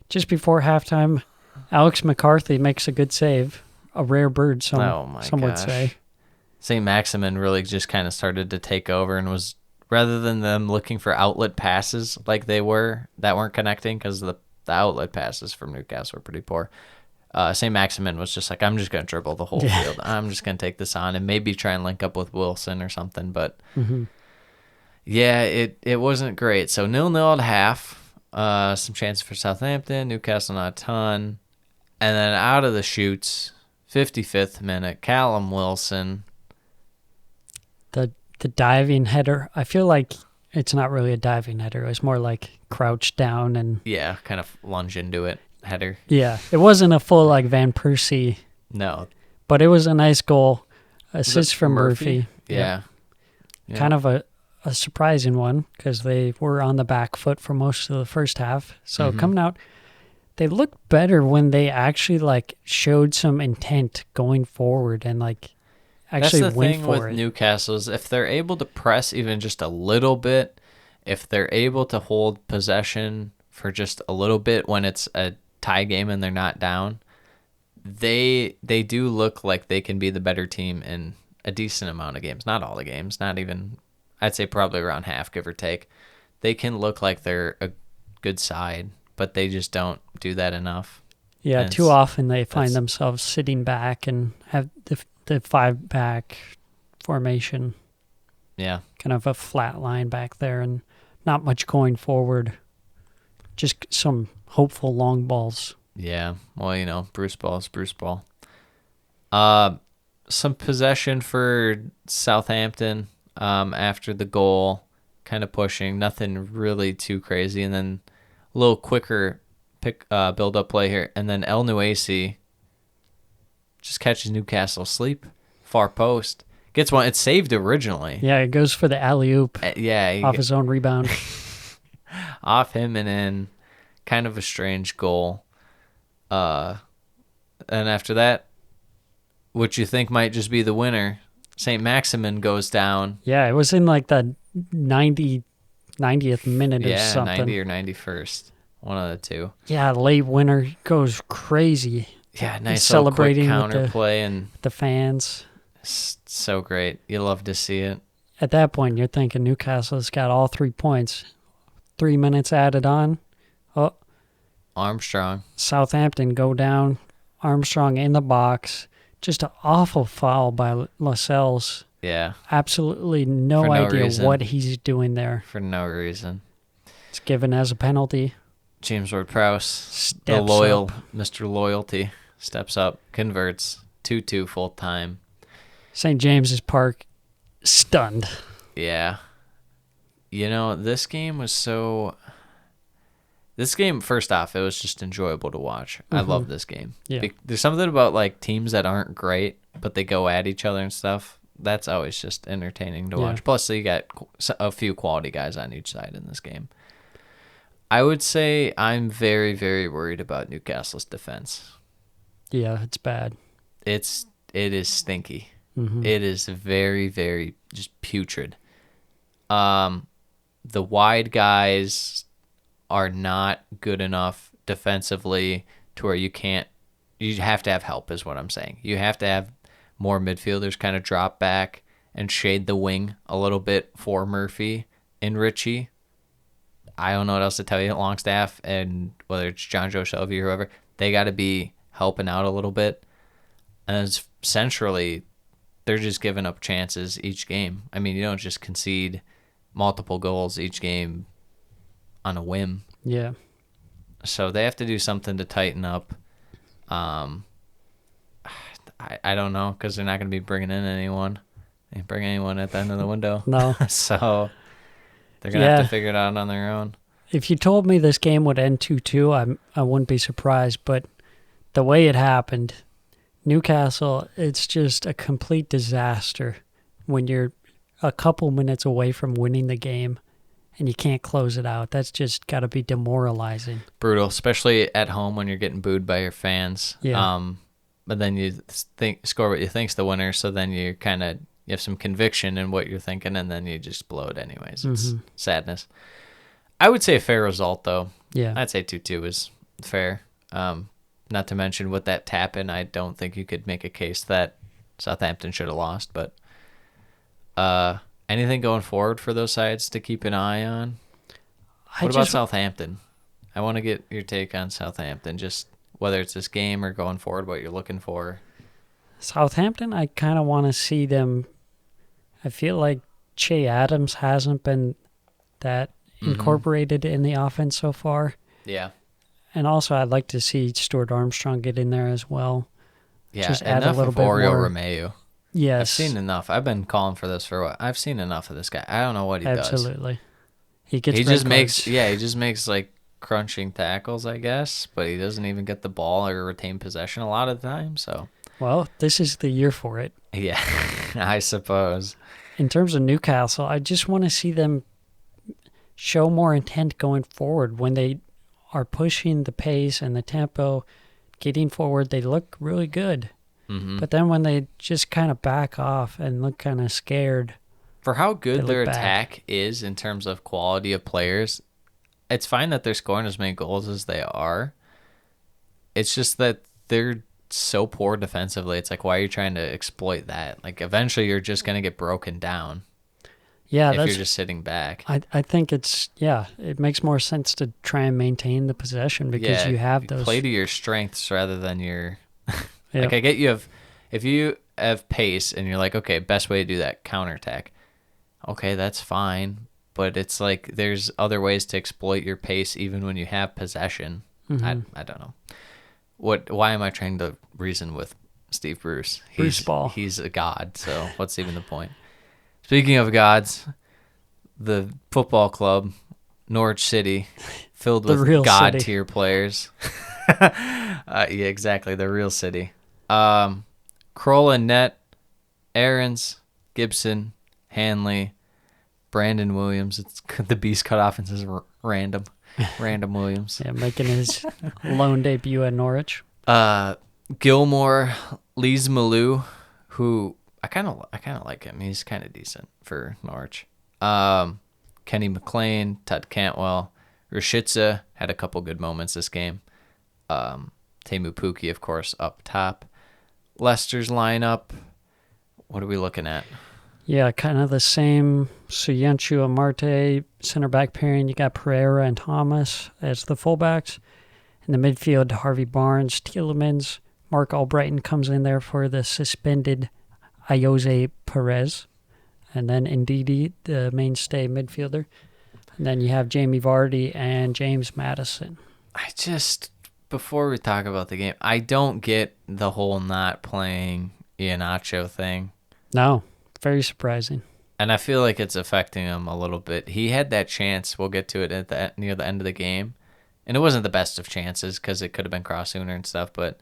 Speaker 7: Just before halftime, Alex McCarthy makes a good save. A rare bird, some would say.
Speaker 1: St. Maximin really just kind of started to take over and was, rather than them looking for outlet passes like they were, that weren't connecting because the outlet passes from Newcastle were pretty poor. St. Maximin was just like, I'm just going to dribble the whole field. I'm just going to take this on and maybe try and link up with Wilson or something. But yeah, it wasn't great. So 0-0 at half. Some chances for Southampton. Newcastle not a ton. And then out of the chutes, 55th minute, Callum Wilson.
Speaker 7: The the diving header, I feel like it's not really a diving header. It was more like crouched down and
Speaker 1: Yeah, kind of lunge into it header.
Speaker 7: yeah, it wasn't a full like Van Persie,
Speaker 1: No.
Speaker 7: but it was a nice goal.
Speaker 1: Was
Speaker 7: Assist
Speaker 1: it
Speaker 7: from Murphy.
Speaker 1: Yeah. Yeah.
Speaker 7: Kind of a surprising one because they were on the back foot for most of the first half. So coming out, they looked better when they actually like showed some intent going forward and like actually
Speaker 1: That's the
Speaker 7: went
Speaker 1: thing
Speaker 7: for
Speaker 1: with
Speaker 7: it.
Speaker 1: Newcastle is if they're able to press even just a little bit, if they're able to hold possession for just a little bit when it's a tie game and they're not down, they do look like they can be the better team in a decent amount of games. Not all the games, not even, I'd say probably around half, give or take. They can look like they're a good side, but they just don't do that enough.
Speaker 7: Yeah,
Speaker 1: And
Speaker 7: too often they find
Speaker 1: that's-
Speaker 7: themselves sitting back and have the 5-back formation,
Speaker 1: Yeah.
Speaker 7: kind of a flat line back there and not much going forward. Just some hopeful long balls.
Speaker 1: Yeah. Well, Bruce Ball is Bruce Ball. Some possession for Southampton after the goal, kind of pushing, nothing really too crazy, and then a little quicker build-up play here, and then El Nuaisi just catches Newcastle asleep, far post, gets one. It's saved originally.
Speaker 7: Yeah, it goes for the alley-oop
Speaker 1: Yeah,
Speaker 7: off his own rebound.
Speaker 1: off him and in, kind of a strange goal. And after that, what you think might just be the winner, St. Maximin goes down.
Speaker 7: Yeah, it was in like the 90th minute or
Speaker 1: Yeah,
Speaker 7: something.
Speaker 1: 90 or 91st. One of the two.
Speaker 7: Yeah, late winner goes crazy.
Speaker 1: Yeah, nice
Speaker 7: celebrating
Speaker 1: little
Speaker 7: with
Speaker 1: quick counter
Speaker 7: the-
Speaker 1: play, and
Speaker 7: The fans.
Speaker 1: so great. You love to see it.
Speaker 7: At that point, you're thinking Newcastle's got all 3 points. 3 minutes added on. Oh,
Speaker 1: Armstrong.
Speaker 7: Southampton go down. Armstrong in the box. Just an awful foul by Lascelles.
Speaker 1: Yeah,
Speaker 7: Absolutely no
Speaker 1: For no
Speaker 7: idea
Speaker 1: reason.
Speaker 7: what he's doing there.
Speaker 1: for no reason.
Speaker 7: It's given as a penalty.
Speaker 1: James Ward-Prowse, the
Speaker 7: Steps
Speaker 1: loyal
Speaker 7: up.
Speaker 1: Mr. Loyalty, steps up, converts, 2-2 full time.
Speaker 7: St. James's Park, stunned.
Speaker 1: Yeah. This game was so... This game, first off, it was just enjoyable to watch. I love this game.
Speaker 7: Yeah.
Speaker 1: There's something about like teams that aren't great, but they go at each other and stuff. That's always just entertaining to
Speaker 7: Yeah.
Speaker 1: watch. Plus, you got a few quality guys on each side in this game. I would say I'm very, very worried about Newcastle's defense.
Speaker 7: Yeah, it's bad.
Speaker 1: It is stinky. It is very, very just putrid. The wide guys are not good enough defensively to where you have to have help, is what I'm saying. You have to have more midfielders kind of drop back and shade the wing a little bit for Murphy and Richie. I don't know what else to tell you. Longstaff and whether it's John Joe Shelby or whoever, they got to be helping out a little bit. And centrally, they're just giving up chances each game. I mean, you don't just concede multiple goals each game on a whim.
Speaker 7: Yeah.
Speaker 1: So they have to do something to tighten up. I don't know, because they're not going to be bringing in anyone. They bring anyone at the end of the window.
Speaker 7: No.
Speaker 1: So they're going to have
Speaker 7: Yeah.
Speaker 1: to figure it out on their own.
Speaker 7: If you told me this game would end 2-2, I wouldn't be surprised. But the way it happened, Newcastle, it's just a complete disaster when you're a couple minutes away from winning the game and you can't close it out. That's just got to be demoralizing.
Speaker 1: Brutal, especially at home when you're getting booed by your fans.
Speaker 7: Yeah.
Speaker 1: But then you score what you think's the winner, so then you have some conviction in what you're thinking, and then you just blow it anyways. It's sadness. I would say a fair result, though.
Speaker 7: Yeah.
Speaker 1: I'd say 2-2 is fair. Not to mention with that tap in, I don't think you could make a case that Southampton should have lost. But anything going forward for those sides to keep an eye on? What about Southampton? I want to get your take on Southampton, just whether it's this game or going forward, what you're looking for.
Speaker 7: Southampton, I kind of want to see them. I feel like Che Adams hasn't been that incorporated in the offense so far.
Speaker 1: Yeah.
Speaker 7: And also, I'd like to see Stuart Armstrong get in there as well.
Speaker 1: Yeah,
Speaker 7: Just add a
Speaker 1: enough
Speaker 7: little
Speaker 1: of
Speaker 7: bit
Speaker 1: Oriol
Speaker 7: more.
Speaker 1: Romeu.
Speaker 7: Yes.
Speaker 1: I've seen enough. I've been calling for this for what? I've seen enough of this guy. I don't know what he does.
Speaker 7: Absolutely. He gets
Speaker 1: He
Speaker 7: red
Speaker 1: just
Speaker 7: cards.
Speaker 1: he just makes like crunching tackles, I guess, but he doesn't even get the ball or retain possession a lot of the time. So,
Speaker 7: Well, this is the year for it.
Speaker 1: yeah, I suppose.
Speaker 7: In terms of Newcastle, I just want to see them show more intent going forward. When they are pushing the pace and the tempo, getting forward, they look really good.
Speaker 1: Mm-hmm.
Speaker 7: But then when they just kind of back off and look kind of scared,
Speaker 1: For how
Speaker 7: They
Speaker 1: good
Speaker 7: look
Speaker 1: their
Speaker 7: bad.
Speaker 1: attack is in terms of quality of players, it's fine that they're scoring as many goals as they are. It's just that they're so poor defensively. It's like, why are you trying to exploit that? Like, eventually you're just going to get broken down
Speaker 7: yeah,
Speaker 1: if
Speaker 7: that's.
Speaker 1: you're just sitting back.
Speaker 7: I think it makes more sense to try and maintain the possession because you have those.
Speaker 1: Play to your strengths rather than your...
Speaker 7: Yeah.
Speaker 1: Like, I get if you have pace and you're like, okay, best way to do that, counterattack. Okay, that's fine. But it's like there's other ways to exploit your pace even when you have possession.
Speaker 7: Mhm.
Speaker 1: I don't know. Why am I trying to reason with Steve Bruce?
Speaker 7: Bruce Ball.
Speaker 1: He's a god, so what's even the point? Speaking of gods, the football club, Norwich City, filled
Speaker 7: The
Speaker 1: with
Speaker 7: real
Speaker 1: god
Speaker 7: city.
Speaker 1: tier players. Yeah, exactly, the real city. Kroll and Net, Aarons, Gibson, Hanley, Brandon Williams. It's the beast cut off and says random Williams.
Speaker 7: Yeah, making his lone debut at Norwich.
Speaker 1: Gilmore, Lees Malou, who I kind of like him. He's kind of decent for Norwich. Kenny McLean, Todd Cantwell, Rashica had a couple good moments this game. Temu Pukki, of course, up top. Leicester's lineup. What are we looking at?
Speaker 7: Yeah, kind of the same. Soyuncu and Marte, center back pairing. You got Pereira and Thomas as the fullbacks. In the midfield, Harvey Barnes, Tielemans. Mark Albrighton comes in there for the suspended Ayoze Perez. And then Ndidi, the mainstay midfielder. And then you have Jamie Vardy and James Madison.
Speaker 1: Before we talk about the game, I don't get the whole not playing Iheanacho thing.
Speaker 7: No, very surprising.
Speaker 1: And I feel like it's affecting him a little bit. He had that chance. We'll get to it near the end of the game. And it wasn't the best of chances because it could have been cross sooner and stuff, but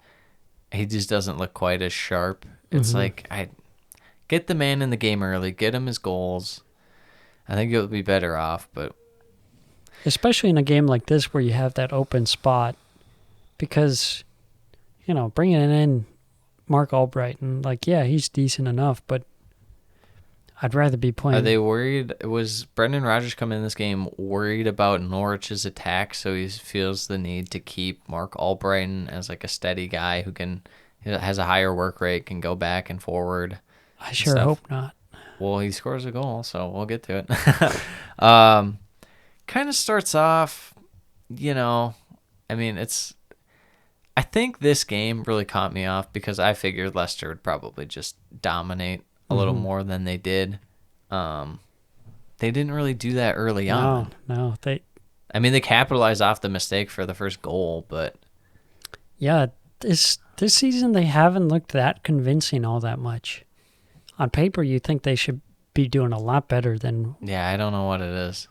Speaker 1: he just doesn't look quite as sharp. It's like, I get the man in the game early, get him his goals. I think it would be better off, but...
Speaker 7: Especially in a game like this where you have that open spot. Because, bringing in Mark Albrighton, he's decent enough, but I'd rather be playing.
Speaker 1: Are they worried? Was Brendan Rodgers coming in this game worried about Norwich's attack, so he feels the need to keep Mark Albrighton as like a steady guy who has a higher work rate, can go back and forward?
Speaker 7: I sure hope not.
Speaker 1: Well, he scores a goal, so we'll get to it. Kind of starts off, I think this game really caught me off because I figured Leicester would probably just dominate a little more than they did. They didn't really do that early on.
Speaker 7: No. They
Speaker 1: capitalized off the mistake for the first goal, but...
Speaker 7: Yeah, this season they haven't looked that convincing all that much. On paper, you think they should be doing a lot better than...
Speaker 1: Yeah, I don't know what it is.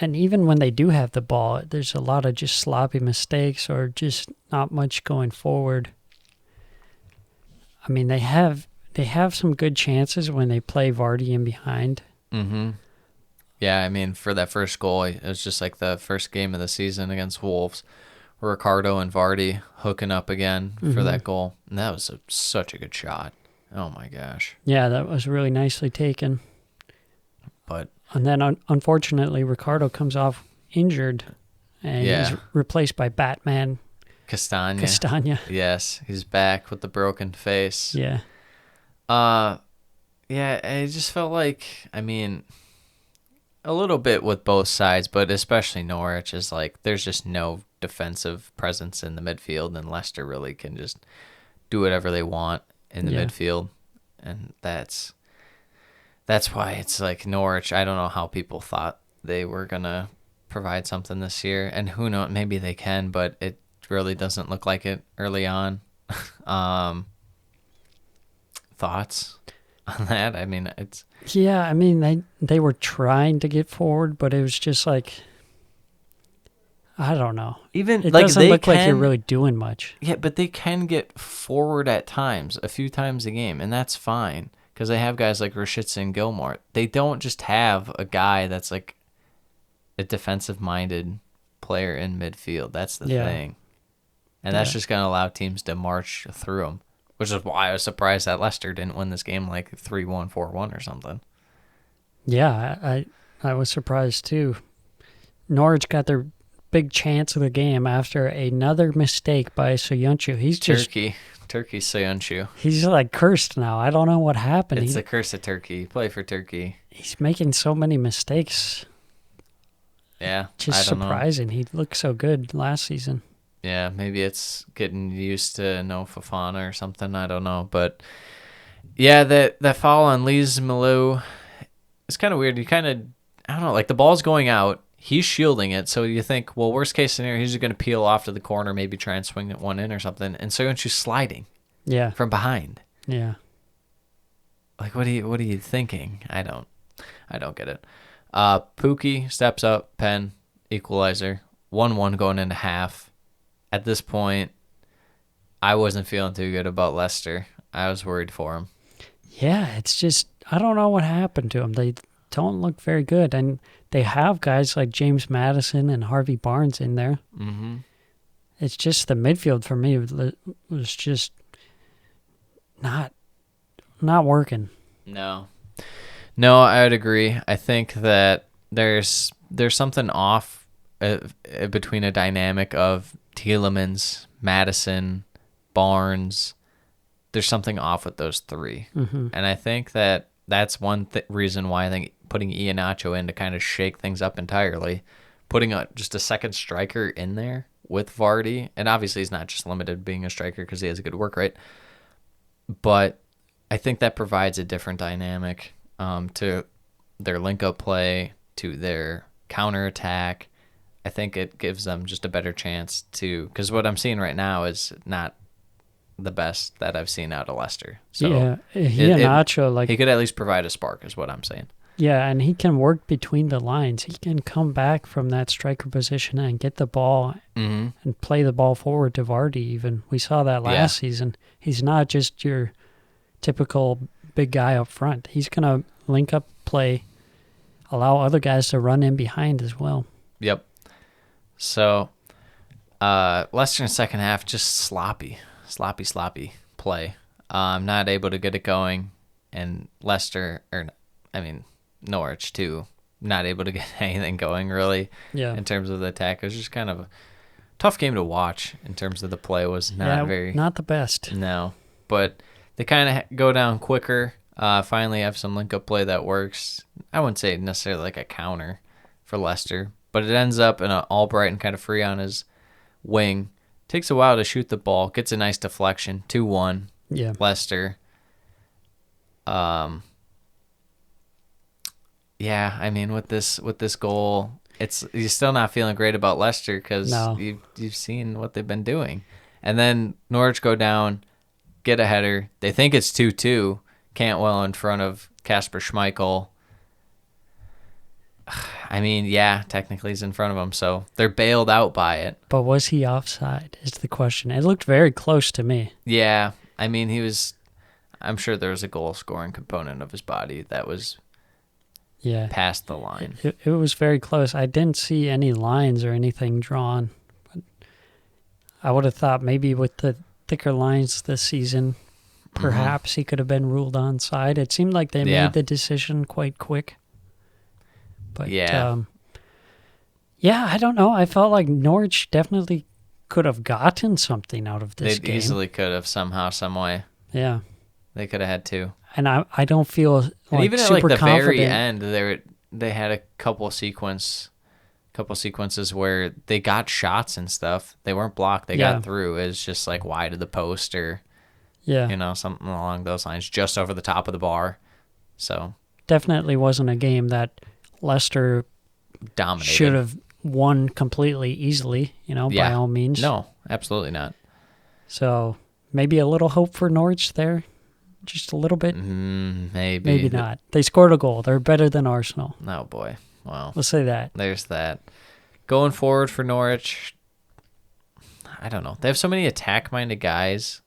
Speaker 7: And even when they do have the ball, there's a lot of just sloppy mistakes or just not much going forward. I mean, they have some good chances when they play Vardy in behind.
Speaker 1: Mm-hmm. Yeah, for that first goal, it was just like the first game of the season against Wolves. Ricardo and Vardy hooking up again for that goal. And that was such a good shot. Oh, my gosh.
Speaker 7: Yeah, that was really nicely taken. And then, unfortunately, Ricardo comes off injured, and he's replaced by Batman
Speaker 1: Castagna. Yes, he's back with the broken face.
Speaker 7: Yeah.
Speaker 1: It just felt like, a little bit with both sides, but especially Norwich is like, there's just no defensive presence in the midfield, and Leicester really can just do whatever they want in the midfield, and that's why it's like Norwich. I don't know how people thought they were going to provide something this year. And who knows, maybe they can, but it really doesn't look like it early on. Thoughts? on that. I mean, it's
Speaker 7: Yeah, I mean, they were trying to get forward, but it was just like, I don't know.
Speaker 1: even
Speaker 7: It
Speaker 1: like
Speaker 7: doesn't
Speaker 1: they
Speaker 7: look like you're
Speaker 1: can-
Speaker 7: really doing much.
Speaker 1: Yeah, but they can get forward at times, a few times a game, and that's fine because they have guys like Rashica and Gilmore. They don't just have a guy that's like a defensive-minded player in midfield. That's the
Speaker 7: Yeah.
Speaker 1: thing, and that's
Speaker 7: Yeah.
Speaker 1: just going to allow teams to march through them, which is why I was surprised that Leicester didn't win this game like 3-1, 4-1 or something.
Speaker 7: Yeah, I was surprised too. Norwich got their big chance of the game after another mistake by Soyuncu. He's just
Speaker 1: Turkey Soyuncu.
Speaker 7: he's like cursed now. I don't know what happened.
Speaker 1: It's the curse of Turkey. Play for Turkey.
Speaker 7: He's making so many mistakes.
Speaker 1: Yeah,
Speaker 7: Just
Speaker 1: I don't know.
Speaker 7: surprising. He looked so good last season.
Speaker 1: Yeah, maybe it's getting used to no Fofana or something. I don't know, but yeah, that foul on Lees Malou, it's kind of weird. You kind of, I don't know, like the ball's going out, he's shielding it, so you think, well, worst case scenario, he's just going to peel off to the corner, maybe try and swing it one in or something, and so she's sliding
Speaker 7: Yeah,
Speaker 1: from behind.
Speaker 7: yeah.
Speaker 1: Like, what are you thinking? I don't get it. Pookie steps up, pen, equalizer, 1-1 going into half. At this point, I wasn't feeling too good about Leicester. I was worried for him.
Speaker 7: Yeah, it's just, I don't know what happened to them. They don't look very good. And they have guys like James Maddison and Harvey Barnes in there.
Speaker 1: Mm-hmm.
Speaker 7: It's just the midfield for me was just not working.
Speaker 1: No, I would agree. I think that there's something off between a dynamic of Tielemans, Madison, Barnes. There's something off with those three, and I think that's one reason why I think putting Iheanacho in to kind of shake things up entirely, putting just a second striker in there with Vardy, and obviously he's not just limited to being a striker because he has a good work rate, but I think that provides a different dynamic to their link-up play, to their counterattack. I think it gives them just a better chance to, because what I'm seeing right now is not the best that I've seen out of Leicester. So
Speaker 7: yeah, Iheanacho, like,
Speaker 1: he could at least provide a spark, is what I'm saying.
Speaker 7: yeah, and he can work between the lines. He can come back from that striker position and get the ball and play the ball forward to Vardy even. We saw that last season. He's not just your typical big guy up front. He's going to link up play, allow other guys to run in behind as well.
Speaker 1: Yep. So Leicester in the second half, just sloppy play. Not able to get it going. And Norwich too, not able to get anything going really in terms of the attack. It was just kind of a tough game to watch in terms of the play. Was not
Speaker 7: the best.
Speaker 1: No, but they kind of go down quicker. Finally have some link-up play that works. I wouldn't say necessarily like a counter for Leicester, but it ends up in an Albrighton kind of free on his wing. Takes a while to shoot the ball. Gets a nice deflection. 2-1.
Speaker 7: Yeah.
Speaker 1: Leicester. Yeah, I mean, with this goal, you're still not feeling great about Leicester because you've seen what they've been doing. And then Norwich go down, get a header. They think it's 2-2. Cantwell in front of Kasper Schmeichel. I mean, yeah, technically he's in front of him, so they're bailed out by it.
Speaker 7: But was he offside is the question. It looked very close to me.
Speaker 1: Yeah, I mean, I'm sure there was a goal-scoring component of his body that was past the line.
Speaker 7: It was very close. I didn't see any lines or anything drawn. But I would have thought maybe with the thicker lines this season, perhaps he could have been ruled onside. It seemed like they made the decision quite quick. But I don't know. I felt like Norwich definitely could have gotten something out of this game.
Speaker 1: They easily could have somehow, some way.
Speaker 7: Yeah.
Speaker 1: They could have had to.
Speaker 7: And I don't feel like
Speaker 1: even
Speaker 7: super
Speaker 1: at like the
Speaker 7: confident.
Speaker 1: very end, they had a couple sequences where they got shots and stuff. They weren't blocked. They got through. It was just like wide of the post or something along those lines, just over the top of the bar. So
Speaker 7: definitely wasn't a game that Leicester
Speaker 1: dominated.
Speaker 7: Should have won completely easily, by all means.
Speaker 1: No, absolutely not.
Speaker 7: So maybe a little hope for Norwich there. just a little bit?
Speaker 1: Maybe.
Speaker 7: Maybe not. They scored a goal. They're better than Arsenal.
Speaker 1: Oh, boy. Well,
Speaker 7: Let's say that.
Speaker 1: there's that. Going forward for Norwich, I don't know. They have so many attack-minded guys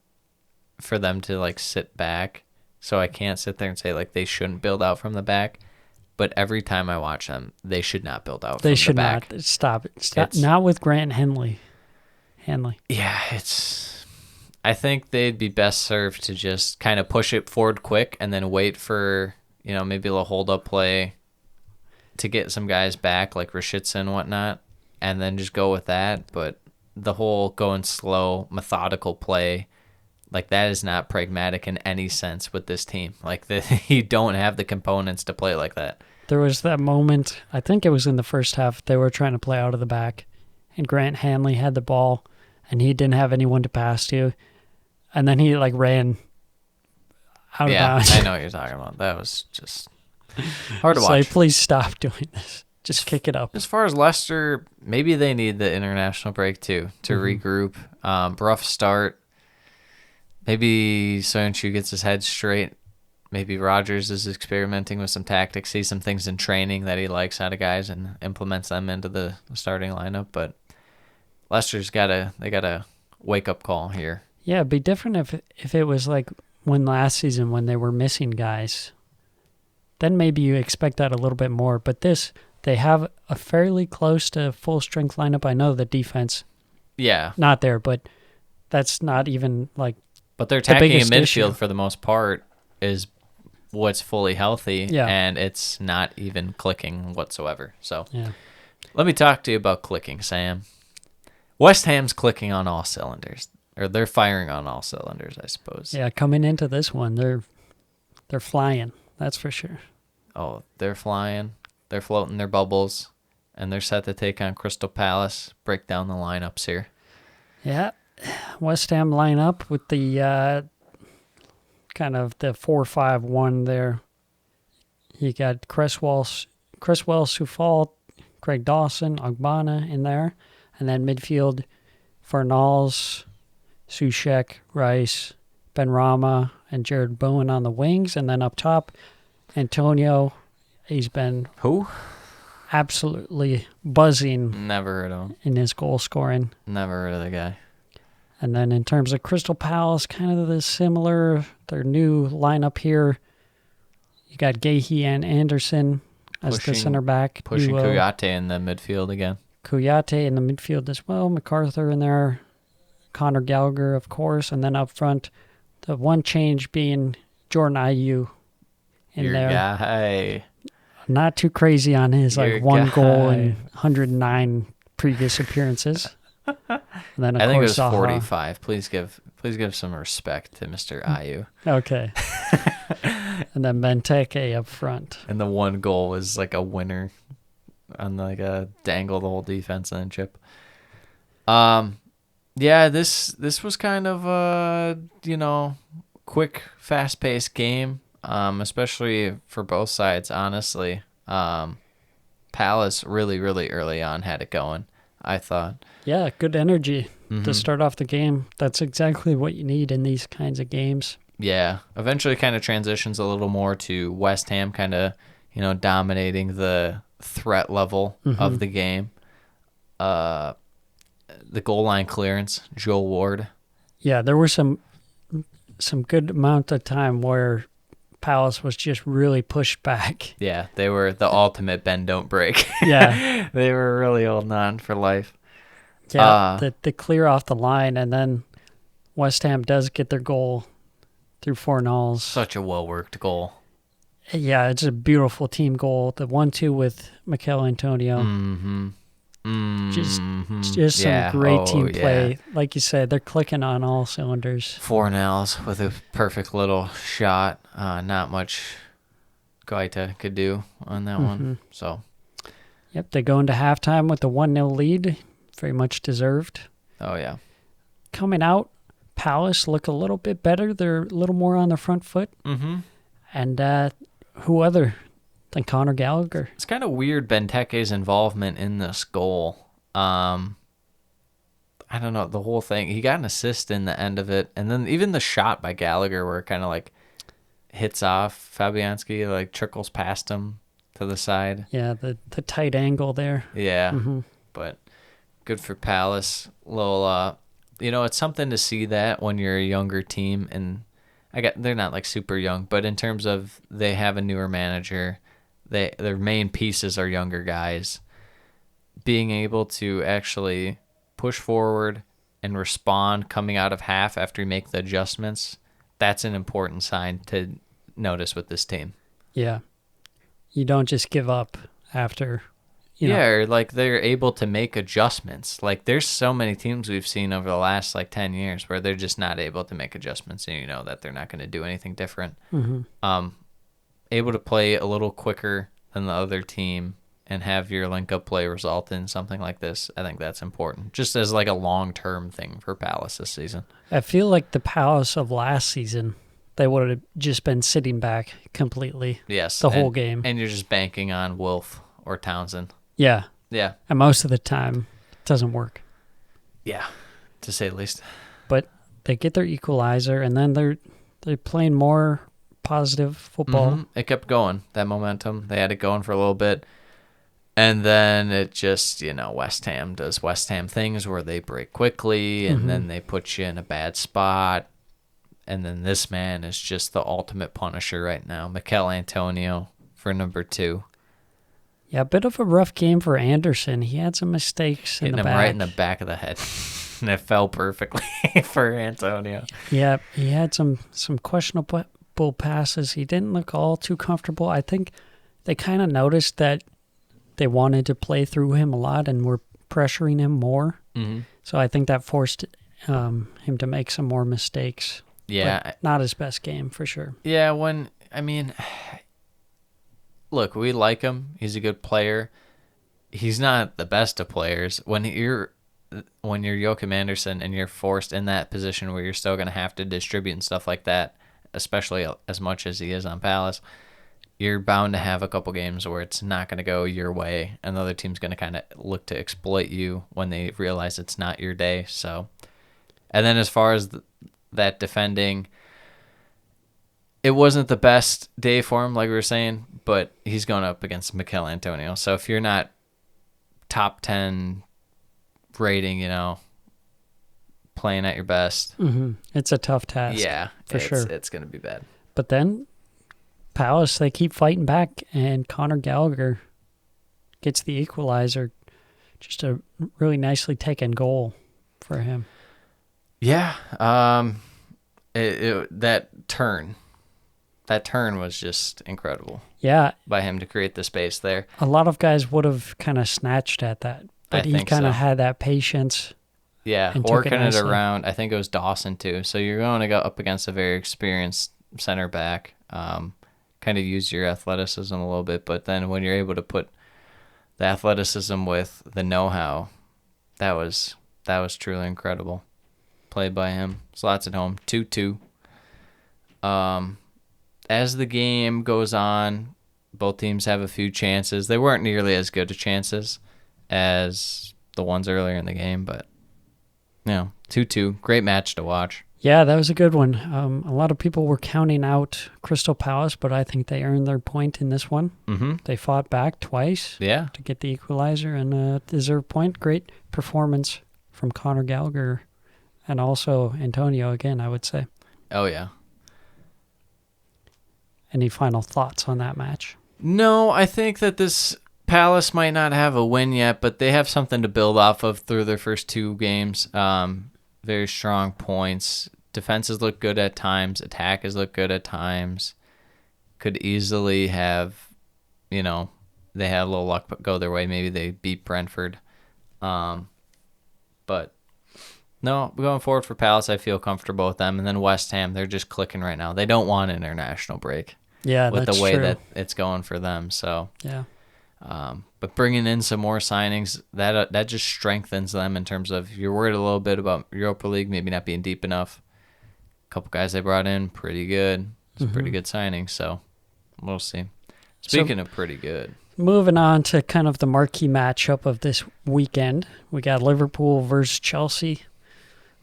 Speaker 1: for them to, like, sit back. So I can't sit there and say, like, they shouldn't build out from the back. But every time I watch them, they should not build out from
Speaker 7: They
Speaker 1: the
Speaker 7: should
Speaker 1: back.
Speaker 7: not. Stop it.
Speaker 1: It's-
Speaker 7: Not with Grant Hanley.
Speaker 1: Yeah, I think they'd be best served to just kind of push it forward quick and then wait for, maybe a little hold-up play to get some guys back, like Rashica and whatnot, and then just go with that. But the whole going slow, methodical play, like, that is not pragmatic in any sense with this team. Like, you don't have the components to play like that.
Speaker 7: There was that moment, I think it was in the first half, they were trying to play out of the back, and Grant Hanley had the ball, and he didn't have anyone to pass to, and then he, like, ran out of bounds.
Speaker 1: I know what you're talking about. That was just hard to
Speaker 7: It's
Speaker 1: watch.
Speaker 7: like, please stop doing this. Just kick it up.
Speaker 1: As far as Leicester, maybe they need the international break too to regroup. Rough start. Maybe Soyuncu gets his head straight. Maybe Rodgers is experimenting with some tactics, sees some things in training that he likes out of guys and implements them into the starting lineup. But Leicester's got a wake up call here.
Speaker 7: Yeah, it'd be different if it was like when last season when they were missing guys. Then maybe you expect that a little bit more. But this, they have a fairly close to full strength lineup. I know the defense, not there, but that's not even like.
Speaker 1: But their attacking in
Speaker 7: biggest
Speaker 1: midfield
Speaker 7: issue.
Speaker 1: for the most part is what's fully healthy,
Speaker 7: Yeah.
Speaker 1: and it's not even clicking whatsoever. So
Speaker 7: Yeah.
Speaker 1: let me talk to you about clicking, Sam. West Ham's clicking on all cylinders, or they're firing on all cylinders, I suppose.
Speaker 7: Yeah, coming into this one, they're flying. That's for sure.
Speaker 1: Oh, they're flying, they're floating their bubbles, and they're set to take on Crystal Palace. Break down the lineups here.
Speaker 7: Yeah, West Ham line up with the kind of the 4-5-1 there. You got Cresswell, Soufal, Craig Dawson, Ogbonna in there, and then midfield Fornals, Soucek, Rice, Benrahma, and Jared Bowen on the wings, and then up top, Antonio. He's been
Speaker 1: Who?
Speaker 7: absolutely buzzing
Speaker 1: Never heard of him.
Speaker 7: in his goal scoring.
Speaker 1: Never heard of the guy.
Speaker 7: And then in terms of Crystal Palace, kind of the similar, their new lineup here. You got Gahey and Anderson as the center back.
Speaker 1: Pushing
Speaker 7: duo.
Speaker 1: Kouyaté in the midfield again.
Speaker 7: Kouyaté in the midfield as well. MacArthur in there. Conor Gallagher, of course. And then up front, the one change being Jordan Ayew in
Speaker 1: Your
Speaker 7: there.
Speaker 1: guy.
Speaker 7: Not too crazy on his
Speaker 1: Your
Speaker 7: one goal
Speaker 1: guy.
Speaker 7: in 109 previous appearances. And then of
Speaker 1: I think it
Speaker 7: course
Speaker 1: was
Speaker 7: Zaha.
Speaker 1: 45. Please give some respect to Mr. Ayew.
Speaker 7: Okay. And then Benteke up front.
Speaker 1: And the one goal was like a winner on like a dangle the whole defense and then chip. Yeah, this was kind of a, quick, fast-paced game, especially for both sides, honestly. Palace really, really early on had it going, I thought.
Speaker 7: Yeah, good energy
Speaker 1: Mm-hmm.
Speaker 7: to start off the game. That's exactly what you need in these kinds of games.
Speaker 1: Yeah, eventually kind of transitions a little more to West Ham kind of, dominating the threat level of the game. The goal line clearance, Joel Ward.
Speaker 7: Yeah, there were some good amount of time where Palace was just really pushed back.
Speaker 1: Yeah, they were the ultimate bend, don't break.
Speaker 7: Yeah.
Speaker 1: They were really holding on for life.
Speaker 7: Yeah, the clear off the line, and then West Ham does get their goal through Fornals.
Speaker 1: Such a well-worked goal.
Speaker 7: Yeah, it's a beautiful team goal. The 1-2 with Mikel Antonio. Just
Speaker 1: Yeah.
Speaker 7: some great
Speaker 1: Oh,
Speaker 7: team
Speaker 1: yeah.
Speaker 7: play. Like you said, they're clicking on all cylinders.
Speaker 1: Fornals with a perfect little shot. Not much Guaita could do on that one. So,
Speaker 7: Yep, they go into halftime with the 1-0 lead. Very much deserved.
Speaker 1: oh yeah.
Speaker 7: Coming out, Palace look a little bit better. They're a little more on the front foot.
Speaker 1: Mm-hmm.
Speaker 7: And who other than Conor Gallagher?
Speaker 1: It's kind of weird Benteke's involvement in this goal. I don't know, the whole thing. He got an assist in the end of it, and then even the shot by Gallagher where it kind of like hits off Fabianski, like trickles past him to the side.
Speaker 7: Yeah, the tight angle there.
Speaker 1: Yeah, but good for Palace. Little, it's something to see that when you're a younger team, and they're not like super young, but in terms of they have a newer manager, their main pieces are younger guys. Being able to actually push forward and respond coming out of half after you make the adjustments, that's an important sign to notice with this team.
Speaker 7: Yeah. You don't just give up after,
Speaker 1: or like they're able to make adjustments. Like there's so many teams we've seen over the last like 10 years where they're just not able to make adjustments, and you know that they're not going to do anything different. Able to play a little quicker than the other team and have your link-up play result in something like this, I think that's important. Just as like a long-term thing for Palace this season.
Speaker 7: I feel like the Palace of last season, they would have just been sitting back completely.
Speaker 1: Yes.
Speaker 7: The whole game.
Speaker 1: And you're just banking on Wolf or Townsend.
Speaker 7: Yeah.
Speaker 1: Yeah.
Speaker 7: And most of the time, it doesn't work.
Speaker 1: Yeah, to say the least.
Speaker 7: But they get their equalizer, and then they're playing more positive football.
Speaker 1: It kept going, that momentum. They had it going for a little bit. And then it just, West Ham does West Ham things where they break quickly, and then they put you in a bad spot. And then this man is just the ultimate punisher right now. Mikel Antonio for number 2.
Speaker 7: Yeah, a bit of a rough game for Anderson. He had some mistakes in the back.
Speaker 1: Hitting him right in the back of the head. And it fell perfectly for Antonio.
Speaker 7: Yeah, he had some questionable passes. He didn't look all too comfortable. I think they kind of noticed that they wanted to play through him a lot and were pressuring him more. So I think that forced him to make some more mistakes.
Speaker 1: Yeah.
Speaker 7: But not his best game, for sure.
Speaker 1: Yeah, look, we like him. He's a good player. He's not the best of players. When you're Joachim Andersen and you're forced in that position where you're still going to have to distribute and stuff like that, especially as much as he is on Palace, you're bound to have a couple games where it's not going to go your way, and the other team's going to kind of look to exploit you when they realize it's not your day. So, and then as far as that defending, it wasn't the best day for him, like we were saying, but he's going up against Mikel Antonio. So if you're not top 10 rating, playing at your best,
Speaker 7: it's a tough task.
Speaker 1: Yeah,
Speaker 7: for sure.
Speaker 1: It's going to be bad.
Speaker 7: But then Palace, they keep fighting back, and Conor Gallagher gets the equalizer. Just a really nicely taken goal for him.
Speaker 1: Yeah, that turn was just incredible.
Speaker 7: Yeah,
Speaker 1: by him to create the space there.
Speaker 7: A lot of guys would have kind of snatched at that, but he kind of had that patience.
Speaker 1: Yeah, working it around. I think it was Dawson too. So you're going to go up against a very experienced center back. Kind of use your athleticism a little bit, but then when you're able to put the athleticism with the know-how, that was truly incredible. Played by him. Slots at home. 2-2. As the game goes on, both teams have a few chances. They weren't nearly as good of chances as the ones earlier in the game, but 2-2. Great match to watch.
Speaker 7: Yeah, that was a good one. A lot of people were counting out Crystal Palace, but I think they earned their point in this one. They fought back twice to get the equalizer and deserved point. Great performance from Conor Gallagher and also Antonio again, I would say.
Speaker 1: Oh, yeah.
Speaker 7: Any final thoughts on that match?
Speaker 1: No, I think that this Palace might not have a win yet, but they have something to build off of through their first 2 games. Very strong points. Defenses look good at times. Attack has looked good at times. Could easily have, they had a little luck go their way. Maybe they beat Brentford. But no, going forward for Palace, I feel comfortable with them. And then West Ham, they're just clicking right now. They don't want an international break.
Speaker 7: Yeah,
Speaker 1: with
Speaker 7: that's
Speaker 1: the way
Speaker 7: true.
Speaker 1: that it's going for them. So
Speaker 7: yeah.
Speaker 1: But bringing in some more signings, that just strengthens them in terms of, you're worried a little bit about Europa League maybe not being deep enough. A couple guys they brought in, pretty good. It's a pretty good signing, so we'll see. Speaking of pretty good.
Speaker 7: Moving on to kind of the marquee matchup of this weekend, we got Liverpool versus Chelsea.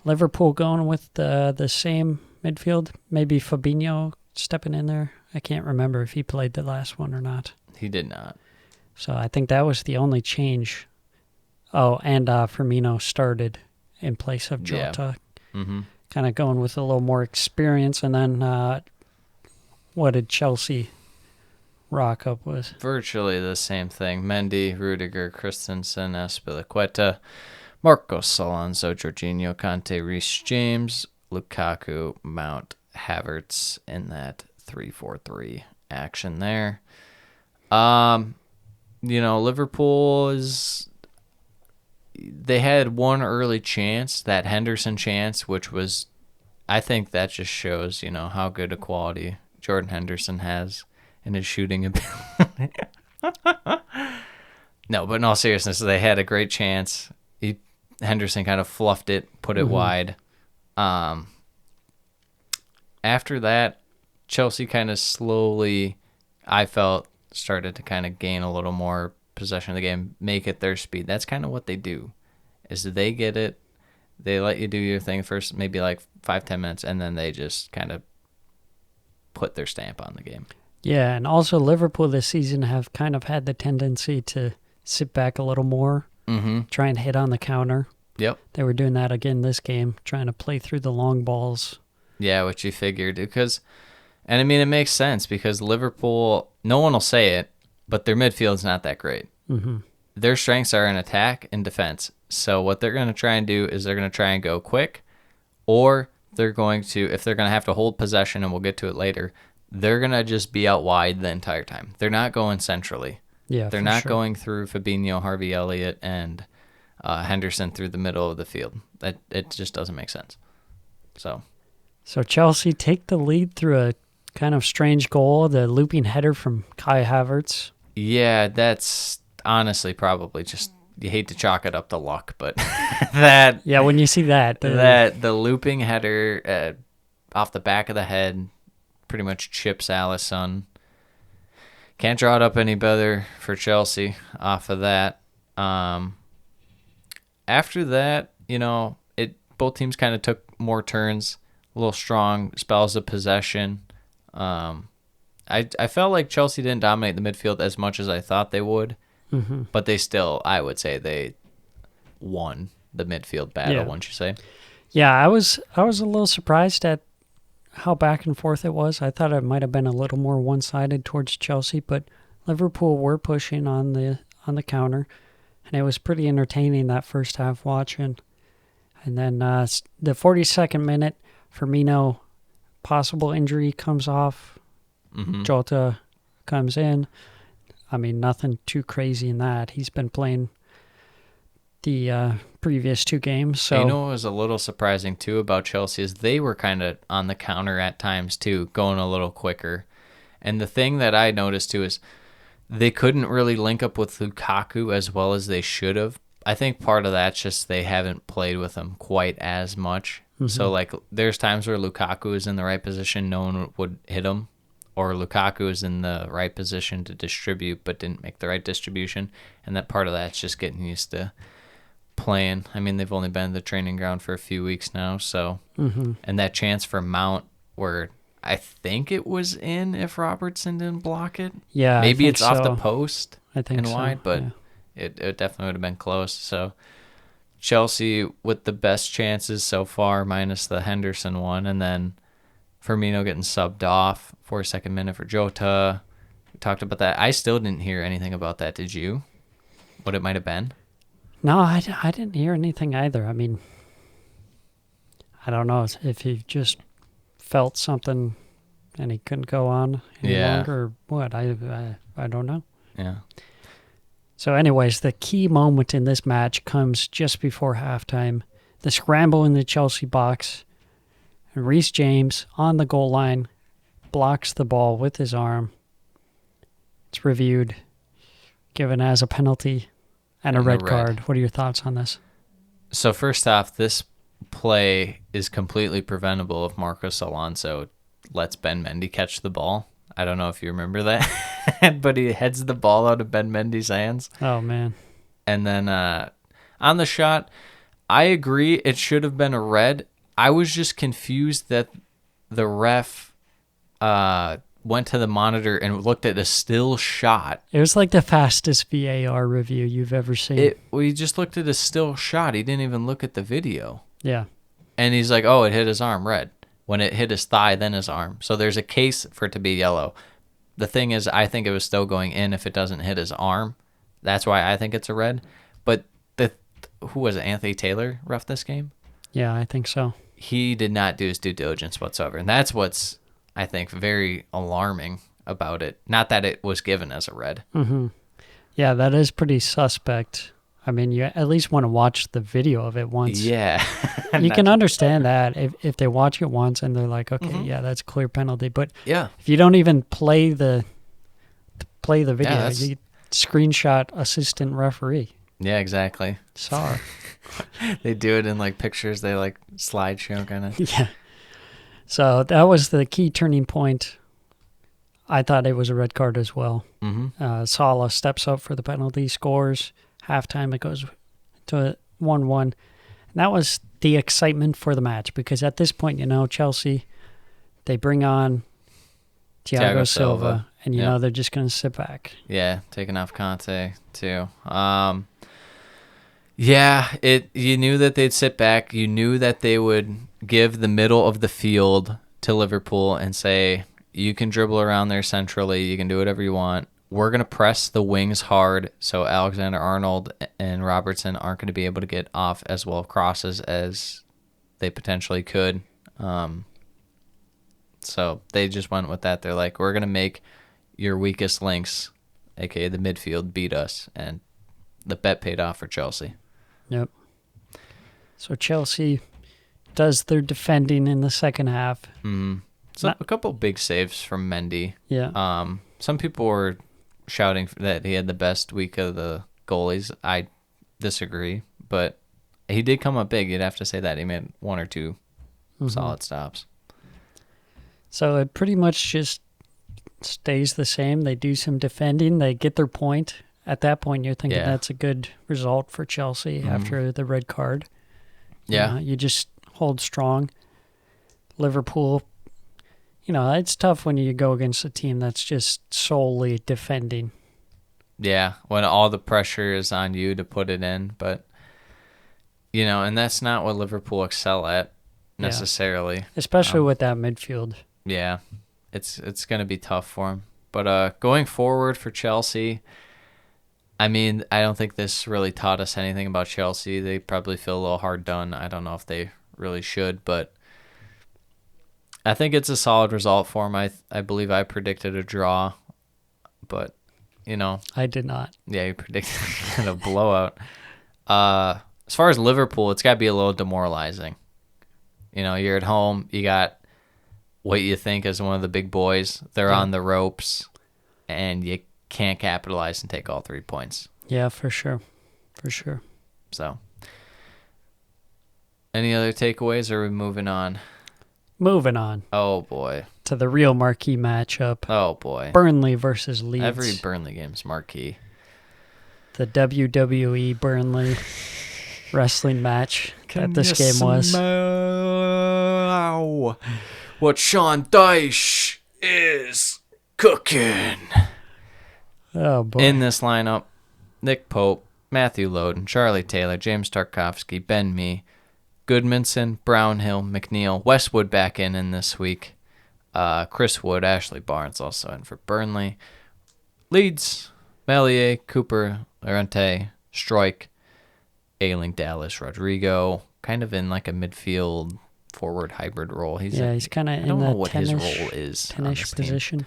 Speaker 7: Liverpool going with the same midfield, maybe Fabinho stepping in there. I can't remember if he played the last one or not.
Speaker 1: He did not.
Speaker 7: So I think that was the only change. Oh, and Firmino started in place of Jota.
Speaker 1: Yeah. Mm-hmm.
Speaker 7: Kind of going with a little more experience. And then what did Chelsea rock up with?
Speaker 1: Virtually the same thing. Mendy, Rudiger, Christensen, Azpilicueta, Marcos Alonso, Jorginho, Kanté, Reece James, Lukaku, Mount, Havertz in that 3-4-3 action there. Liverpool they had one early chance, that Henderson chance, which was, I think that just shows, how good a quality Jordan Henderson has in his shooting ability. No, but in all seriousness, they had a great chance. Henderson kind of fluffed it, put it wide. After that, Chelsea kind of slowly, I felt, started to kind of gain a little more possession of the game, make it their speed. That's kind of what they do, is they get it, they let you do your thing first, maybe like 5-10 minutes, and then they just kind of put their stamp on the game.
Speaker 7: Yeah, and also Liverpool this season have kind of had the tendency to sit back a little more, try and hit on the counter.
Speaker 1: Yep.
Speaker 7: They were doing that again this game, trying to play through the long balls.
Speaker 1: Yeah, which you figured, and I mean, it makes sense because Liverpool, no one will say it, but their midfield's not that great.
Speaker 7: Mm-hmm.
Speaker 1: Their strengths are in attack and defense. So what they're going to try and do is they're going to try and go quick, or they're going to, if they're going to have to hold possession, and we'll get to it later, they're going to just be out wide the entire time. They're not going centrally.
Speaker 7: Yeah,
Speaker 1: they're not going through Fabinho, Harvey Elliott, and Henderson through the middle of the field. It just doesn't make sense. So
Speaker 7: Chelsea take the lead through a kind of strange goal, the looping header from Kai Havertz.
Speaker 1: Yeah, that's honestly probably just, you hate to chalk it up to luck, but that...
Speaker 7: Yeah, when you see that...
Speaker 1: the looping header off the back of the head pretty much chips Alisson. Can't draw it up any better for Chelsea off of that. After that, both teams kind of took more turns, a little strong spells of possession. I felt like Chelsea didn't dominate the midfield as much as I thought they would, but they still, I would say, they won the midfield battle, wouldn't you say?
Speaker 7: Yeah, I was a little surprised at how back and forth it was. I thought it might have been a little more one-sided towards Chelsea, but Liverpool were pushing on the counter, and it was pretty entertaining that first half watching. And then the 42nd minute, Firmino, possible injury comes off. Jota comes in. I mean, nothing too crazy in that. He's been playing the previous two games. So
Speaker 1: what was a little surprising too about Chelsea is they were kind of on the counter at times too, going a little quicker. And the thing that I noticed too is they couldn't really link up with Lukaku as well as they should have. I think part of that's just they haven't played with him quite as much. So like there's times where Lukaku is in the right position, no one would hit him. Or Lukaku is in the right position to distribute but didn't make the right distribution. And that part of that's just getting used to playing. I mean, they've only been in the training ground for a few weeks now. So, and that chance for Mount where I think it was in if Robertson didn't block it.
Speaker 7: Yeah,
Speaker 1: maybe it's off the post
Speaker 7: I think
Speaker 1: and wide, but it definitely would have been close. So Chelsea with the best chances so far minus the Henderson one. And then Firmino getting subbed off 42nd minute for Jota. We talked about that. I still didn't hear anything about that. Did you? What it might have been?
Speaker 7: No, I didn't hear anything either. I mean, I don't know if he just felt something and he couldn't go on any longer or what. I don't know.
Speaker 1: Yeah.
Speaker 7: So anyways, the key moment in this match comes just before halftime. The scramble in the Chelsea box. And Reece James on the goal line blocks the ball with his arm. It's reviewed, given as a penalty and a red card. What are your thoughts on this?
Speaker 1: So first off, this play is completely preventable if Marcos Alonso lets Ben Mendy catch the ball. I don't know if you remember that, but he heads the ball out of Ben Mendy's hands.
Speaker 7: Oh, man.
Speaker 1: And then on the shot, I agree it should have been a red. I was just confused that the ref went to the monitor and looked at a still shot.
Speaker 7: It was like the fastest VAR review you've ever seen.
Speaker 1: We just looked at a still shot. He didn't even look at the video.
Speaker 7: Yeah.
Speaker 1: And he's like, oh, it hit his arm red. When it hit his thigh, then his arm. So there's a case for it to be yellow. The thing is, I think it was still going in if it doesn't hit his arm. That's why I think it's a red. But who was it? Anthony Taylor ref this game?
Speaker 7: Yeah, I think so.
Speaker 1: He did not do his due diligence whatsoever. And that's what's, I think, very alarming about it. Not that it was given as a red.
Speaker 7: Mm-hmm. Yeah, that is pretty suspect. I mean, you at least want to watch the video of it once.
Speaker 1: Yeah.
Speaker 7: You can understand that if they watch it once and they're like, okay, yeah, that's a clear penalty. But
Speaker 1: yeah,
Speaker 7: if you don't even play the video,
Speaker 1: Yeah,
Speaker 7: you screenshot assistant referee.
Speaker 1: Yeah, exactly.
Speaker 7: Sorry.
Speaker 1: They do it in like pictures. They like slideshow kind of.
Speaker 7: Yeah. So that was the key turning point. I thought it was a red card as well.
Speaker 1: Mm-hmm.
Speaker 7: Salah steps up for the penalty, scores. Halftime, it goes to 1-1. And that was the excitement for the match because at this point, Chelsea, they bring on Thiago Silva, and you know they're just going to sit back.
Speaker 1: Yeah, taking off Conte too. You knew that they'd sit back. You knew that they would give the middle of the field to Liverpool and say, you can dribble around there centrally. You can do whatever you want. We're going to press the wings hard so Alexander-Arnold and Robertson aren't going to be able to get off as well crosses as they potentially could. So they just went with that. They're like, we're going to make your weakest links, a.k.a. the midfield, beat us. And the bet paid off for Chelsea.
Speaker 7: Yep. So Chelsea does their defending in the second half.
Speaker 1: Mm-hmm. So a couple big saves from Mendy.
Speaker 7: Yeah.
Speaker 1: Some people were shouting that he had the best week of the goalies. I disagree, but he did come up big. You'd have to say that. He made one or two solid stops.
Speaker 7: So it pretty much just stays the same. They do some defending. They get their point. At that point, you're thinking that's a good result for Chelsea after the red card.
Speaker 1: Yeah.
Speaker 7: You just hold strong. Liverpool, it's tough when you go against a team that's just solely defending.
Speaker 1: Yeah, when all the pressure is on you to put it in. But, and that's not what Liverpool excel at necessarily.
Speaker 7: Especially with that midfield.
Speaker 1: Yeah, it's going to be tough for them. But going forward for Chelsea, I mean, I don't think this really taught us anything about Chelsea. They probably feel a little hard done. I don't know if they really should, but I think it's a solid result for them. I believe I predicted a draw, but,
Speaker 7: I did not.
Speaker 1: Yeah, you predicted a blowout. As far as Liverpool, it's got to be a little demoralizing. You're at home. You got what you think is one of the big boys. They're on the ropes, and you can't capitalize and take all 3 points.
Speaker 7: Yeah, for sure. For sure.
Speaker 1: So, any other takeaways, or are we moving on?
Speaker 7: Moving on.
Speaker 1: Oh, boy.
Speaker 7: To the real marquee matchup.
Speaker 1: Oh, boy.
Speaker 7: Burnley versus Leeds.
Speaker 1: Every Burnley game's marquee.
Speaker 7: The WWE Burnley wrestling match that this game was.
Speaker 1: What Sean Dyche is cooking.
Speaker 7: Oh, boy.
Speaker 1: In this lineup, Nick Pope, Matthew Loden, Charlie Taylor, James Tarkovsky, Ben Mee, Goodmanson, Brownhill, McNeil, Westwood back in this week. Chris Wood, Ashley Barnes also in for Burnley. Leeds, Melier, Cooper, Llorente, Stroik, Ailing, Dallas, Rodrigo, kind of in like a midfield forward hybrid role. He's
Speaker 7: kind of in
Speaker 1: I don't know
Speaker 7: the
Speaker 1: what his role is on this team.
Speaker 7: position.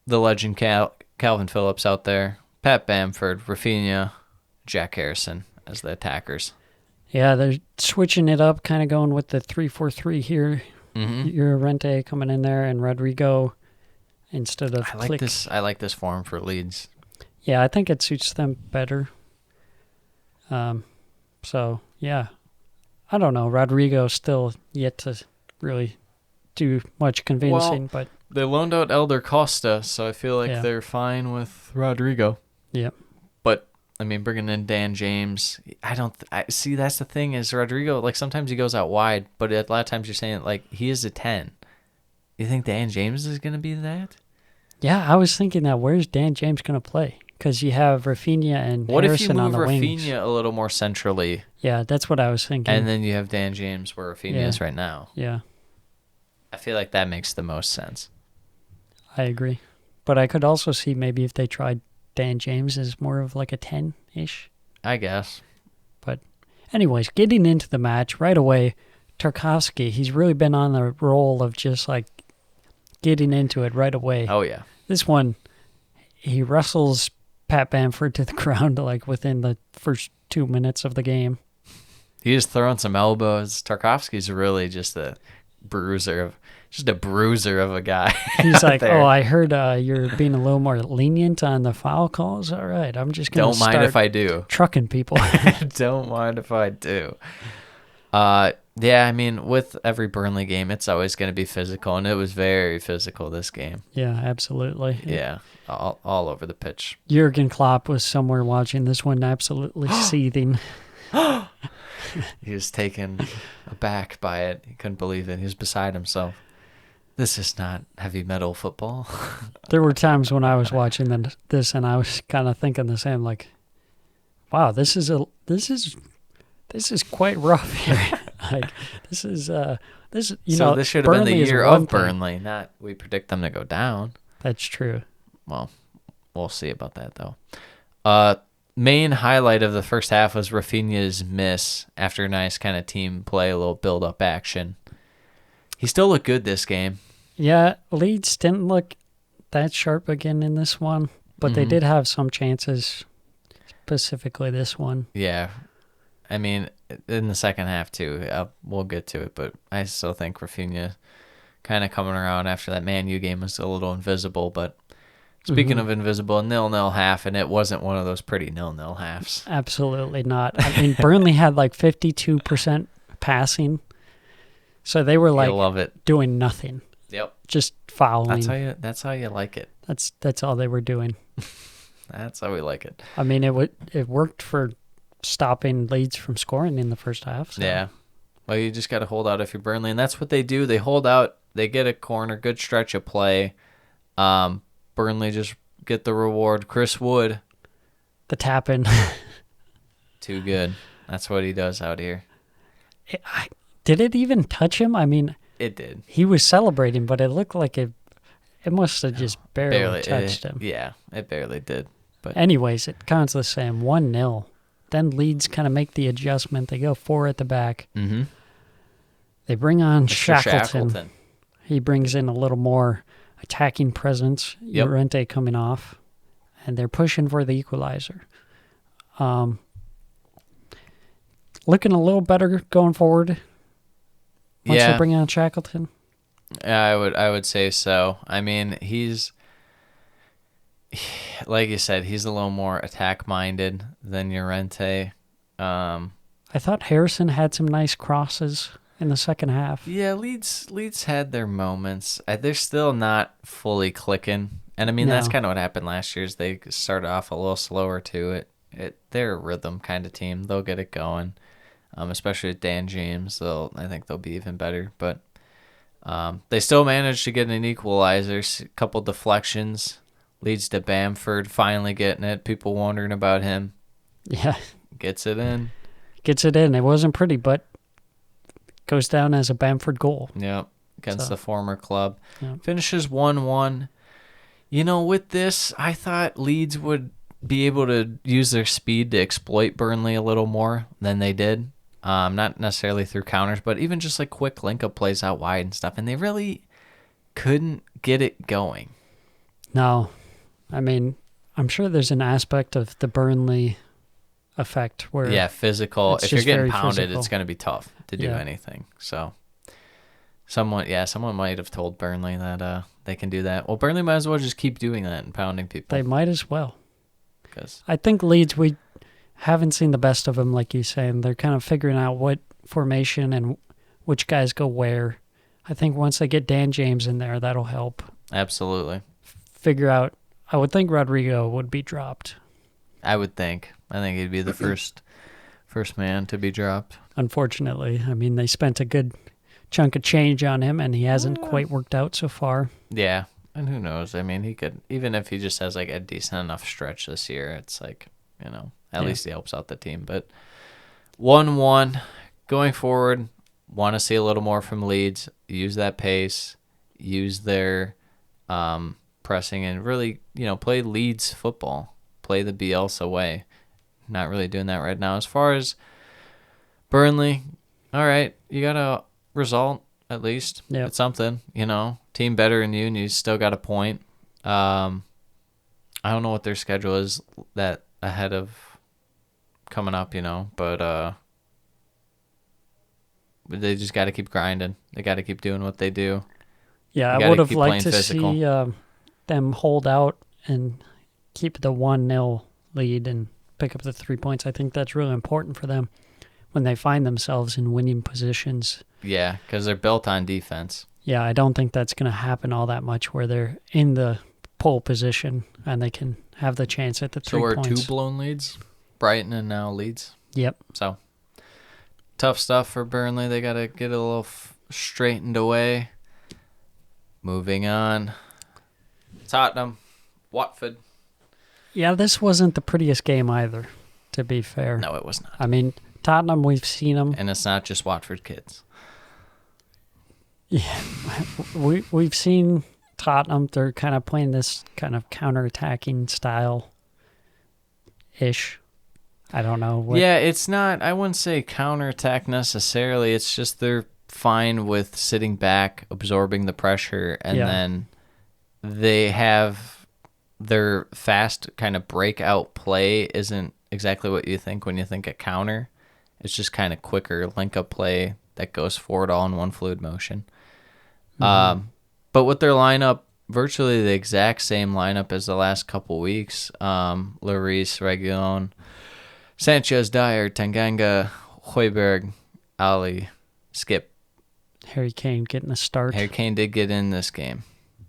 Speaker 1: The legend Calvin Phillips out there, Pat Bamford, Rafinha, Jack Harrison as the attackers.
Speaker 7: Yeah, they're switching it up, kind of going with the 3-4-3 here.
Speaker 1: Mm-hmm.
Speaker 7: Llorente coming in there and Rodrigo instead of Click.
Speaker 1: I like this form for Leeds.
Speaker 7: Yeah, I think it suits them better. So, yeah. I don't know. Rodrigo's still yet to really do much convincing, but
Speaker 1: they loaned out Elder Costa, so I feel like they're fine with Rodrigo.
Speaker 7: Yeah.
Speaker 1: But I mean, bringing in Dan James, I see that's the thing is Rodrigo. Like sometimes he goes out wide, but a lot of times you're saying like he is a 10. You think Dan James is going to be that?
Speaker 7: Yeah, I was thinking that. Where's Dan James going to play? Because you have Rafinha and
Speaker 1: What
Speaker 7: Harrison
Speaker 1: if you
Speaker 7: on
Speaker 1: move
Speaker 7: the wings.
Speaker 1: Rafinha a little more centrally,
Speaker 7: Yeah, that's what I was thinking.
Speaker 1: and then you have Dan James where Rafinha is right now?
Speaker 7: Yeah,
Speaker 1: I feel like that makes the most sense.
Speaker 7: I agree. But I could also see maybe if they tried Dan James as more of like a 10-ish.
Speaker 1: I guess.
Speaker 7: But anyways, getting into the match right away, Tarkowski, he's really been on the roll of just like getting into it right away.
Speaker 1: Oh, yeah.
Speaker 7: This one, he wrestles Pat Bamford to the ground like within the first 2 minutes of the game.
Speaker 1: He's throwing some elbows. Tarkovsky's really just a bruiser of a guy.
Speaker 7: He's like,
Speaker 1: there.
Speaker 7: "Oh, I heard you're being a little more lenient on the foul calls. All right, I'm just gonna
Speaker 1: Don't mind if I do.
Speaker 7: trucking people."
Speaker 1: Don't mind if I do. Yeah, I mean, with every Burnley game, it's always going to be physical, and it was very physical this game.
Speaker 7: Yeah, absolutely.
Speaker 1: Yeah, all over the pitch.
Speaker 7: Jurgen Klopp was somewhere watching this one, absolutely seething.
Speaker 1: He was taken aback by it. He couldn't believe it. He was beside himself. This is not heavy metal football.
Speaker 7: There were times when I was watching this, and I was kind of thinking the same, like, "Wow, this is quite rough here." Like this is. This
Speaker 1: should have been the
Speaker 7: Burnley is
Speaker 1: year
Speaker 7: one
Speaker 1: of
Speaker 7: thing.
Speaker 1: Burnley, not we predict them to go down.
Speaker 7: That's true.
Speaker 1: Well, we'll see about that though. Main highlight of the first half was Rafinha's miss after a nice kind of team play, a little build-up action. He still looked good this game.
Speaker 7: Yeah, Leeds didn't look that sharp again in this one, but they did have some chances, specifically this one.
Speaker 1: Yeah. I mean, in the second half too. We'll get to it, but I still think Rafinha kind of coming around after that Man U game was a little invisible, but speaking of invisible, 0-0 half, and it wasn't one of those pretty 0-0 halves.
Speaker 7: Absolutely not. I mean, Burnley had like 52% passing, so they were like
Speaker 1: You'll love it.
Speaker 7: doing nothing,
Speaker 1: Yep.
Speaker 7: just fouling.
Speaker 1: That's how you like it.
Speaker 7: That's all they were doing.
Speaker 1: That's how we like it.
Speaker 7: I mean, it worked for stopping Leeds from scoring in the first half. So.
Speaker 1: Yeah. Well, you just got to hold out if you're Burnley, and that's what they do. They hold out. They get a corner, good stretch of play. Burnley just get the reward. Chris Wood.
Speaker 7: The tap-in.
Speaker 1: Too good. That's what he does out here.
Speaker 7: Did it even touch him? I mean,
Speaker 1: It did.
Speaker 7: he was celebrating, but it looked like it must have just barely touched him.
Speaker 1: Yeah, it barely did. But
Speaker 7: Anyways, it counts the same, 1-0. Then Leeds kind of make the adjustment. They go 4 at the back.
Speaker 1: Mm-hmm.
Speaker 7: They bring on
Speaker 1: Mr.
Speaker 7: Shackleton. He brings in a little more attacking presence.
Speaker 1: Yep.
Speaker 7: Llorente coming off. And they're pushing for the equalizer. Looking a little better going forward. Once they bring on Shackleton.
Speaker 1: Yeah, I would say so. I mean, he's like you said, he's a little more attack minded than Llorente.
Speaker 7: I thought Harrison had some nice crosses in the second half.
Speaker 1: Yeah, Leeds had their moments. They're still not fully clicking, and I mean
Speaker 7: No.
Speaker 1: that's kind of what happened last year. Is they started off a little slower too. They're a rhythm kind of team. They'll get it going, especially with Dan James. I think they'll be even better. But they still managed to get an equalizer. A couple deflections leads to Bamford finally getting it. People wondering about him.
Speaker 7: Yeah.
Speaker 1: Gets it in.
Speaker 7: Gets it in. It wasn't pretty, but goes down as a Bamford goal.
Speaker 1: Yep, against the former club.
Speaker 7: Yep.
Speaker 1: Finishes 1-1. You know, with this, I thought Leeds would be able to use their speed to exploit Burnley a little more than they did. Not necessarily through counters, but even just like quick link-up plays out wide and stuff. And they really couldn't get it going.
Speaker 7: No. I mean, I'm sure there's an aspect of the Burnley effect where
Speaker 1: Physical.
Speaker 7: it's
Speaker 1: If you're
Speaker 7: just
Speaker 1: getting
Speaker 7: very
Speaker 1: pounded,
Speaker 7: physical.
Speaker 1: it's going to be tough to do
Speaker 7: Yeah.
Speaker 1: anything. So someone might have told Burnley that they can do that. Well, Burnley might as well just keep doing that and pounding people.
Speaker 7: they might as well.
Speaker 1: 'Cause
Speaker 7: I think Leeds, we haven't seen the best of them, like you saying. They're kind of figuring out what formation and which guys go where. I think once they get Dan James in there, that'll help
Speaker 1: absolutely.
Speaker 7: figure out. I would think Rodrigo would be dropped.
Speaker 1: I would think. I think he'd be the first man to be dropped.
Speaker 7: Unfortunately, I mean, they spent a good chunk of change on him, and he hasn't quite worked out so far.
Speaker 1: Yeah, and who knows? I mean, he could, even if he just has like a decent enough stretch this year, it's like, at least he helps out the team. But 1-1 going forward, want to see a little more from Leeds. Use that pace, use their pressing, and really, play Leeds football. Play the Bielsa way. Not really doing that right now. As far as Burnley, all right, you got a result at least.
Speaker 7: Yep.
Speaker 1: It's something, Team better than you, and you still got a point. I don't know what their schedule is that ahead of coming up, but they just got to keep grinding. They got to keep doing what they do.
Speaker 7: Yeah, I would have liked to see them hold out and keep the 1-0 lead and pick up the 3 points. I think that's really important for them when they find themselves in winning positions.
Speaker 1: Yeah, because they're built on defense.
Speaker 7: Yeah, I don't think that's going to happen all that much where they're in the pole position and they can have the chance at the 3 points.
Speaker 1: So we're 2 blown leads, Brighton and now Leeds.
Speaker 7: Yep.
Speaker 1: So tough stuff for Burnley. They got to get a little straightened away. Moving on. Tottenham, Watford.
Speaker 7: Yeah, this wasn't the prettiest game either, to be fair.
Speaker 1: No, it was not.
Speaker 7: I mean, Tottenham, we've seen them.
Speaker 1: And it's not just Watford kids.
Speaker 7: Yeah, we've seen Tottenham. They're kind of playing this kind of counter-attacking style-ish. I don't know.
Speaker 1: Yeah, it's not, I wouldn't say counterattack necessarily. It's just they're fine with sitting back, absorbing the pressure, and then they have their fast kind of breakout play isn't exactly what you think when you think a counter. It's just kind of quicker link-up play that goes forward all in one fluid motion. But with their lineup, virtually the exact same lineup as the last couple weeks. Lloris, Reguilon, Sanchez, Dyer, Tanganga, Højbjerg, Ali, Skip.
Speaker 7: Harry Kane getting a start.
Speaker 1: Harry Kane did get in this game.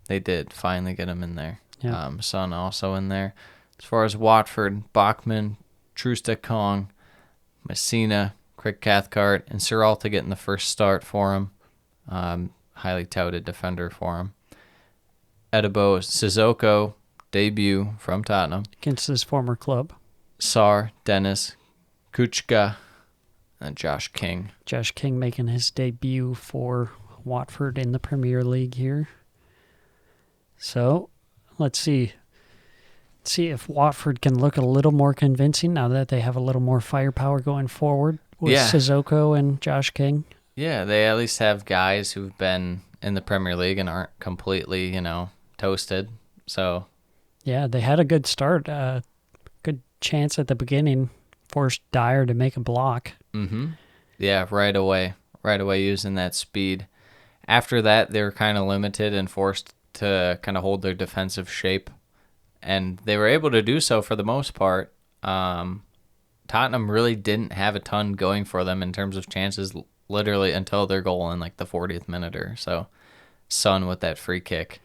Speaker 1: They did finally get him in there.
Speaker 7: Yeah.
Speaker 1: Son also in there. As far as Watford, Bachmann, Troost-Ekong, Messina, Craig Cathcart, and Serralta getting the first start for him. Highly touted defender for him. Edibo Sissoko, debut from Tottenham.
Speaker 7: Against his former club.
Speaker 1: Sarr, Dennis, Kuchka, and Josh King.
Speaker 7: Josh King making his debut for Watford in the Premier League here. So, let's see. See if Watford can look a little more convincing now that they have a little more firepower going forward with Sissoko and Josh King.
Speaker 1: Yeah, they at least have guys who've been in the Premier League and aren't completely, toasted. So,
Speaker 7: yeah, they had a good start. Good chance at the beginning. Forced Dyer to make a block.
Speaker 1: Mm-hmm. Yeah, right away using that speed. After that, they were kind of limited and forced to kind of hold their defensive shape. And they were able to do so for the most part. Tottenham really didn't have a ton going for them in terms of chances literally until their goal in like the 40th minute or so. Son with that free kick.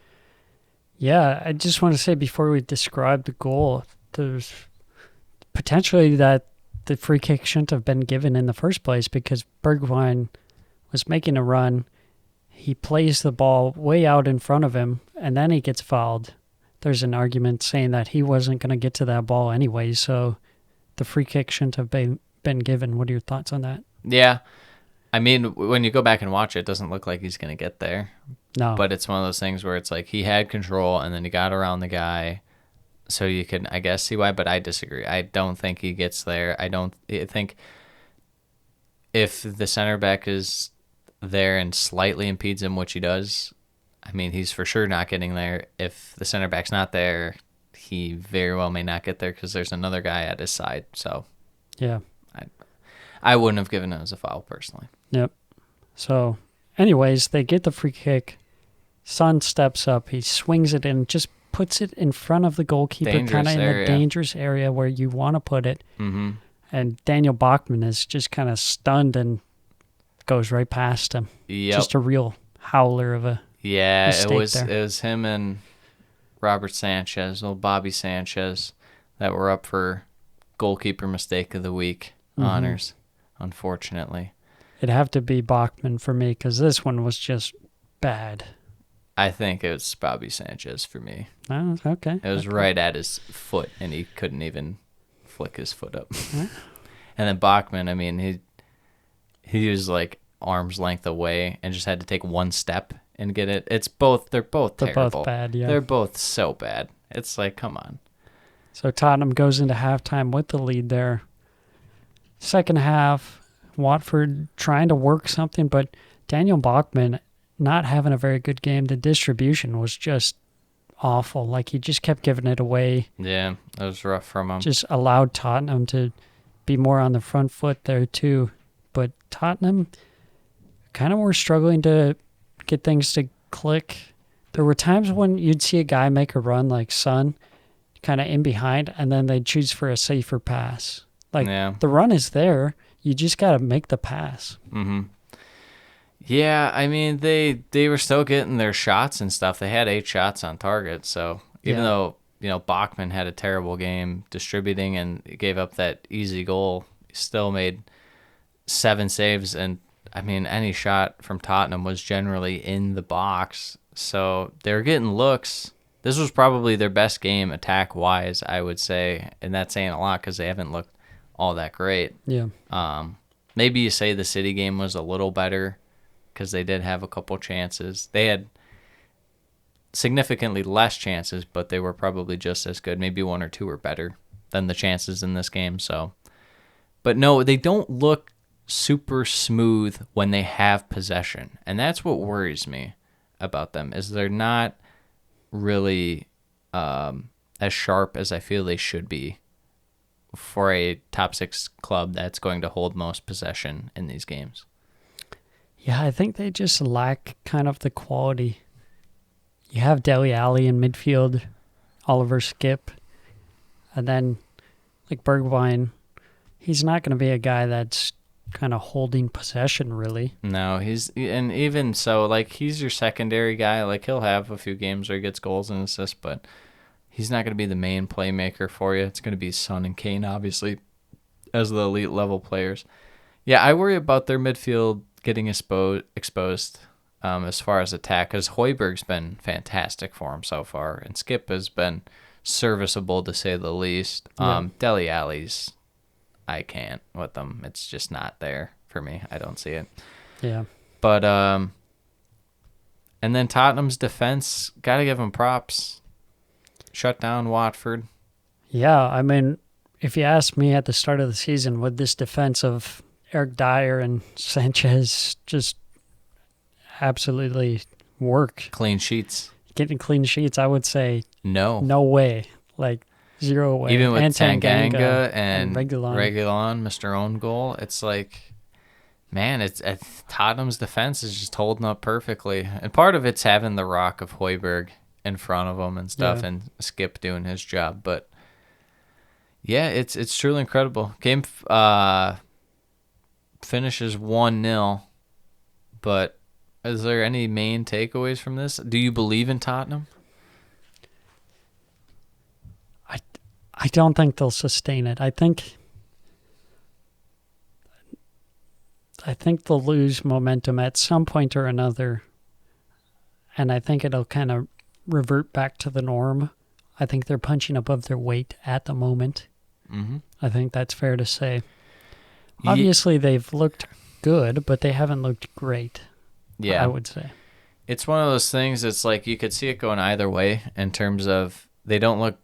Speaker 7: Yeah, I just want to say before we describe the goal, there's potentially that the free kick shouldn't have been given in the first place because Bergwijn was making a run. He plays the ball way out in front of him, and then he gets fouled. There's an argument saying that he wasn't going to get to that ball anyway, so the free kick shouldn't have been given. What are your thoughts on that?
Speaker 1: Yeah. I mean, when you go back and watch it, it doesn't look like he's going to get there.
Speaker 7: No.
Speaker 1: But it's one of those things where it's like he had control, and then he got around the guy. So you can, I guess, see why, but I disagree. I don't think he gets there. I think if the center back is there and slightly impedes him, which he does, I mean, he's for sure not getting there. If the center back's not there, he very well may not get there because there's another guy at his side. So,
Speaker 7: yeah,
Speaker 1: I wouldn't have given it as a foul personally.
Speaker 7: Yep. So, anyways, they get the free kick. Son steps up. He swings it in, just puts it in front of the goalkeeper, kind of in the dangerous area where you want to put it.
Speaker 1: Mm-hmm.
Speaker 7: And Daniel Bachmann is just kind of stunned and goes right past him.
Speaker 1: Yep.
Speaker 7: Just a real howler of a
Speaker 1: it was
Speaker 7: there.
Speaker 1: It was him and Robert Sanchez, old Bobby Sanchez, that were up for goalkeeper mistake of the week honors, unfortunately.
Speaker 7: it'd have to be Bachmann for me because this one was just bad.
Speaker 1: I think it was Bobby Sanchez for me.
Speaker 7: Oh, okay.
Speaker 1: It was right at his foot, and he couldn't even flick his foot up. And then Bachmann, I mean, he was like arm's length away and just had to take one step and get it. They're both terrible.
Speaker 7: Both bad, yeah.
Speaker 1: They're both so bad. It's like, come on.
Speaker 7: So Tottenham goes into halftime with the lead there. Second half, Watford trying to work something, but Daniel Bachmann not having a very good game. The distribution was just awful. Like, he just kept giving it away.
Speaker 1: Yeah, that was rough from him.
Speaker 7: Just allowed Tottenham to be more on the front foot there too. But Tottenham kind of were struggling to get things to click. There were times when you'd see a guy make a run like Son, kind of in behind, and then they'd choose for a safer pass. Like, the run is there. You just got to make the pass.
Speaker 1: Mm-hmm. Yeah, I mean, they were still getting their shots and stuff. They had 8 shots on target, so even though, Bachmann had a terrible game distributing and gave up that easy goal, he still made 7 saves, and I mean, any shot from Tottenham was generally in the box, so they were getting looks. This was probably their best game attack-wise, I would say, and that's saying a lot because they haven't looked all that great.
Speaker 7: Yeah.
Speaker 1: Maybe you say the City game was a little better because they did have a couple chances. They had significantly less chances, but they were probably just as good. Maybe 1 or 2 were better than the chances in this game. So, but no, they don't look super smooth when they have possession, and that's what worries me about them. Is they're not really as sharp as I feel they should be for a top 6 club that's going to hold most possession in these games.
Speaker 7: Yeah, I think they just lack kind of the quality. You have Dele Alli in midfield, Oliver Skip, and then like Bergwijn. He's not going to be a guy that's kind of holding possession, really.
Speaker 1: No, and even so, like, he's your secondary guy. Like, he'll have a few games where he gets goals and assists, but he's not going to be the main playmaker for you. It's going to be Son and Kane, obviously, as the elite level players. Yeah, I worry about their midfield getting exposed as far as attack, because Højbjerg's been fantastic for him so far, and Skip has been serviceable to say the least. Dele Alli's, I can't with them. It's just not there for me. I don't see it.
Speaker 7: Yeah.
Speaker 1: But and then Tottenham's defense, gotta give them props. Shut down Watford.
Speaker 7: Yeah, I mean, if you asked me at the start of the season, would this defense of Eric Dyer and Sanchez just absolutely work?
Speaker 1: Clean sheets.
Speaker 7: Getting clean sheets, I would say
Speaker 1: no
Speaker 7: way. Like, 0 way.
Speaker 1: Even with
Speaker 7: and
Speaker 1: Tanganga and
Speaker 7: Reguilon,
Speaker 1: Mr. Own Goal, it's like, man, it's Tottenham's defense is just holding up perfectly. And part of it's having the rock of Højbjerg in front of them and stuff, and Skip doing his job. But yeah, it's truly incredible. Game finishes 1-0, but is there any main takeaways from this? Do you believe in Tottenham?
Speaker 7: I don't think they'll sustain it. I think they'll lose momentum at some point or another, and I think it'll kind of revert back to the norm. I think they're punching above their weight at the moment.
Speaker 1: Mm-hmm.
Speaker 7: I think that's fair to say. Obviously, they've looked good, but they haven't looked great.
Speaker 1: Yeah,
Speaker 7: I would say.
Speaker 1: It's one of those things, it's like you could see it going either way in terms of they don't look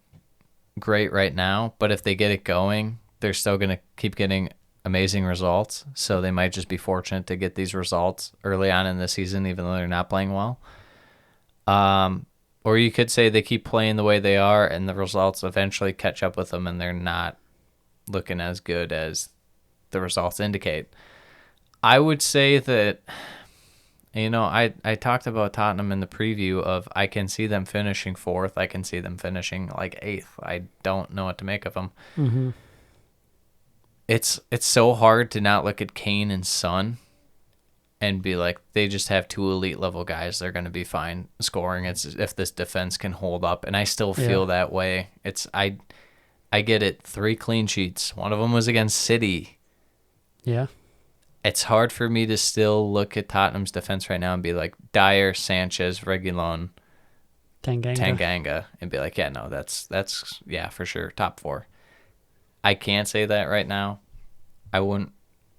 Speaker 1: great right now, but if they get it going, they're still going to keep getting amazing results. So they might just be fortunate to get these results early on in the season, even though they're not playing well. Or you could say they keep playing the way they are and the results eventually catch up with them and they're not looking as good as the results indicate. I would say that, I talked about Tottenham in the preview of I can see them finishing 4th. I can see them finishing like 8th. I don't know what to make of them.
Speaker 7: Mm-hmm.
Speaker 1: It's so hard to not look at Kane and Son and be like, they just have 2 elite level guys. They're going to be fine scoring. It's if this defense can hold up. And I still feel that way. I get it. 3 clean sheets. One of them was against City.
Speaker 7: Yeah.
Speaker 1: it's hard for me to still look at Tottenham's defense right now and be like Dyer, Sanchez, Reguilon, Tanganga, and be like, yeah, no, that's yeah, for sure, top 4. I can't say that right now. I wouldn't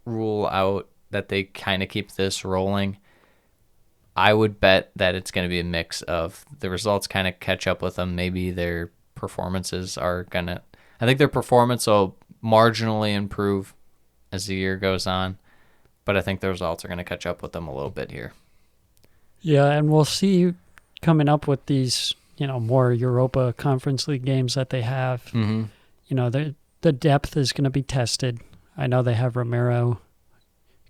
Speaker 1: rule out that they kind of keep this rolling. I would bet that it's going to be a mix of the results kind of catch up with them. Maybe their performances are going to... I think their performance will marginally improve as the year goes on, but I think the results are going to catch up with them a little bit here.
Speaker 7: Yeah, and we'll see coming up with these, more Europa Conference League games that they have.
Speaker 1: Mm-hmm.
Speaker 7: The depth is going to be tested. I know they have Romero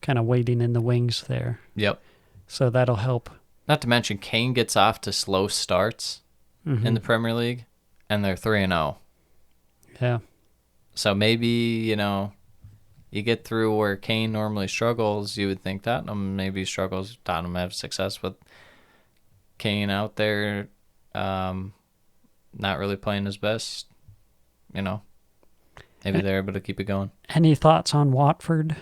Speaker 7: kind of waiting in the wings there.
Speaker 1: Yep.
Speaker 7: So that'll help.
Speaker 1: Not to mention, Kane gets off to slow starts in the Premier League, and they're 3-0.
Speaker 7: Yeah.
Speaker 1: So maybe, you get through where Kane normally struggles, you would think Tottenham maybe struggles. Tottenham have success with Kane out there not really playing his best. Maybe they're able to keep it going.
Speaker 7: Any thoughts on Watford?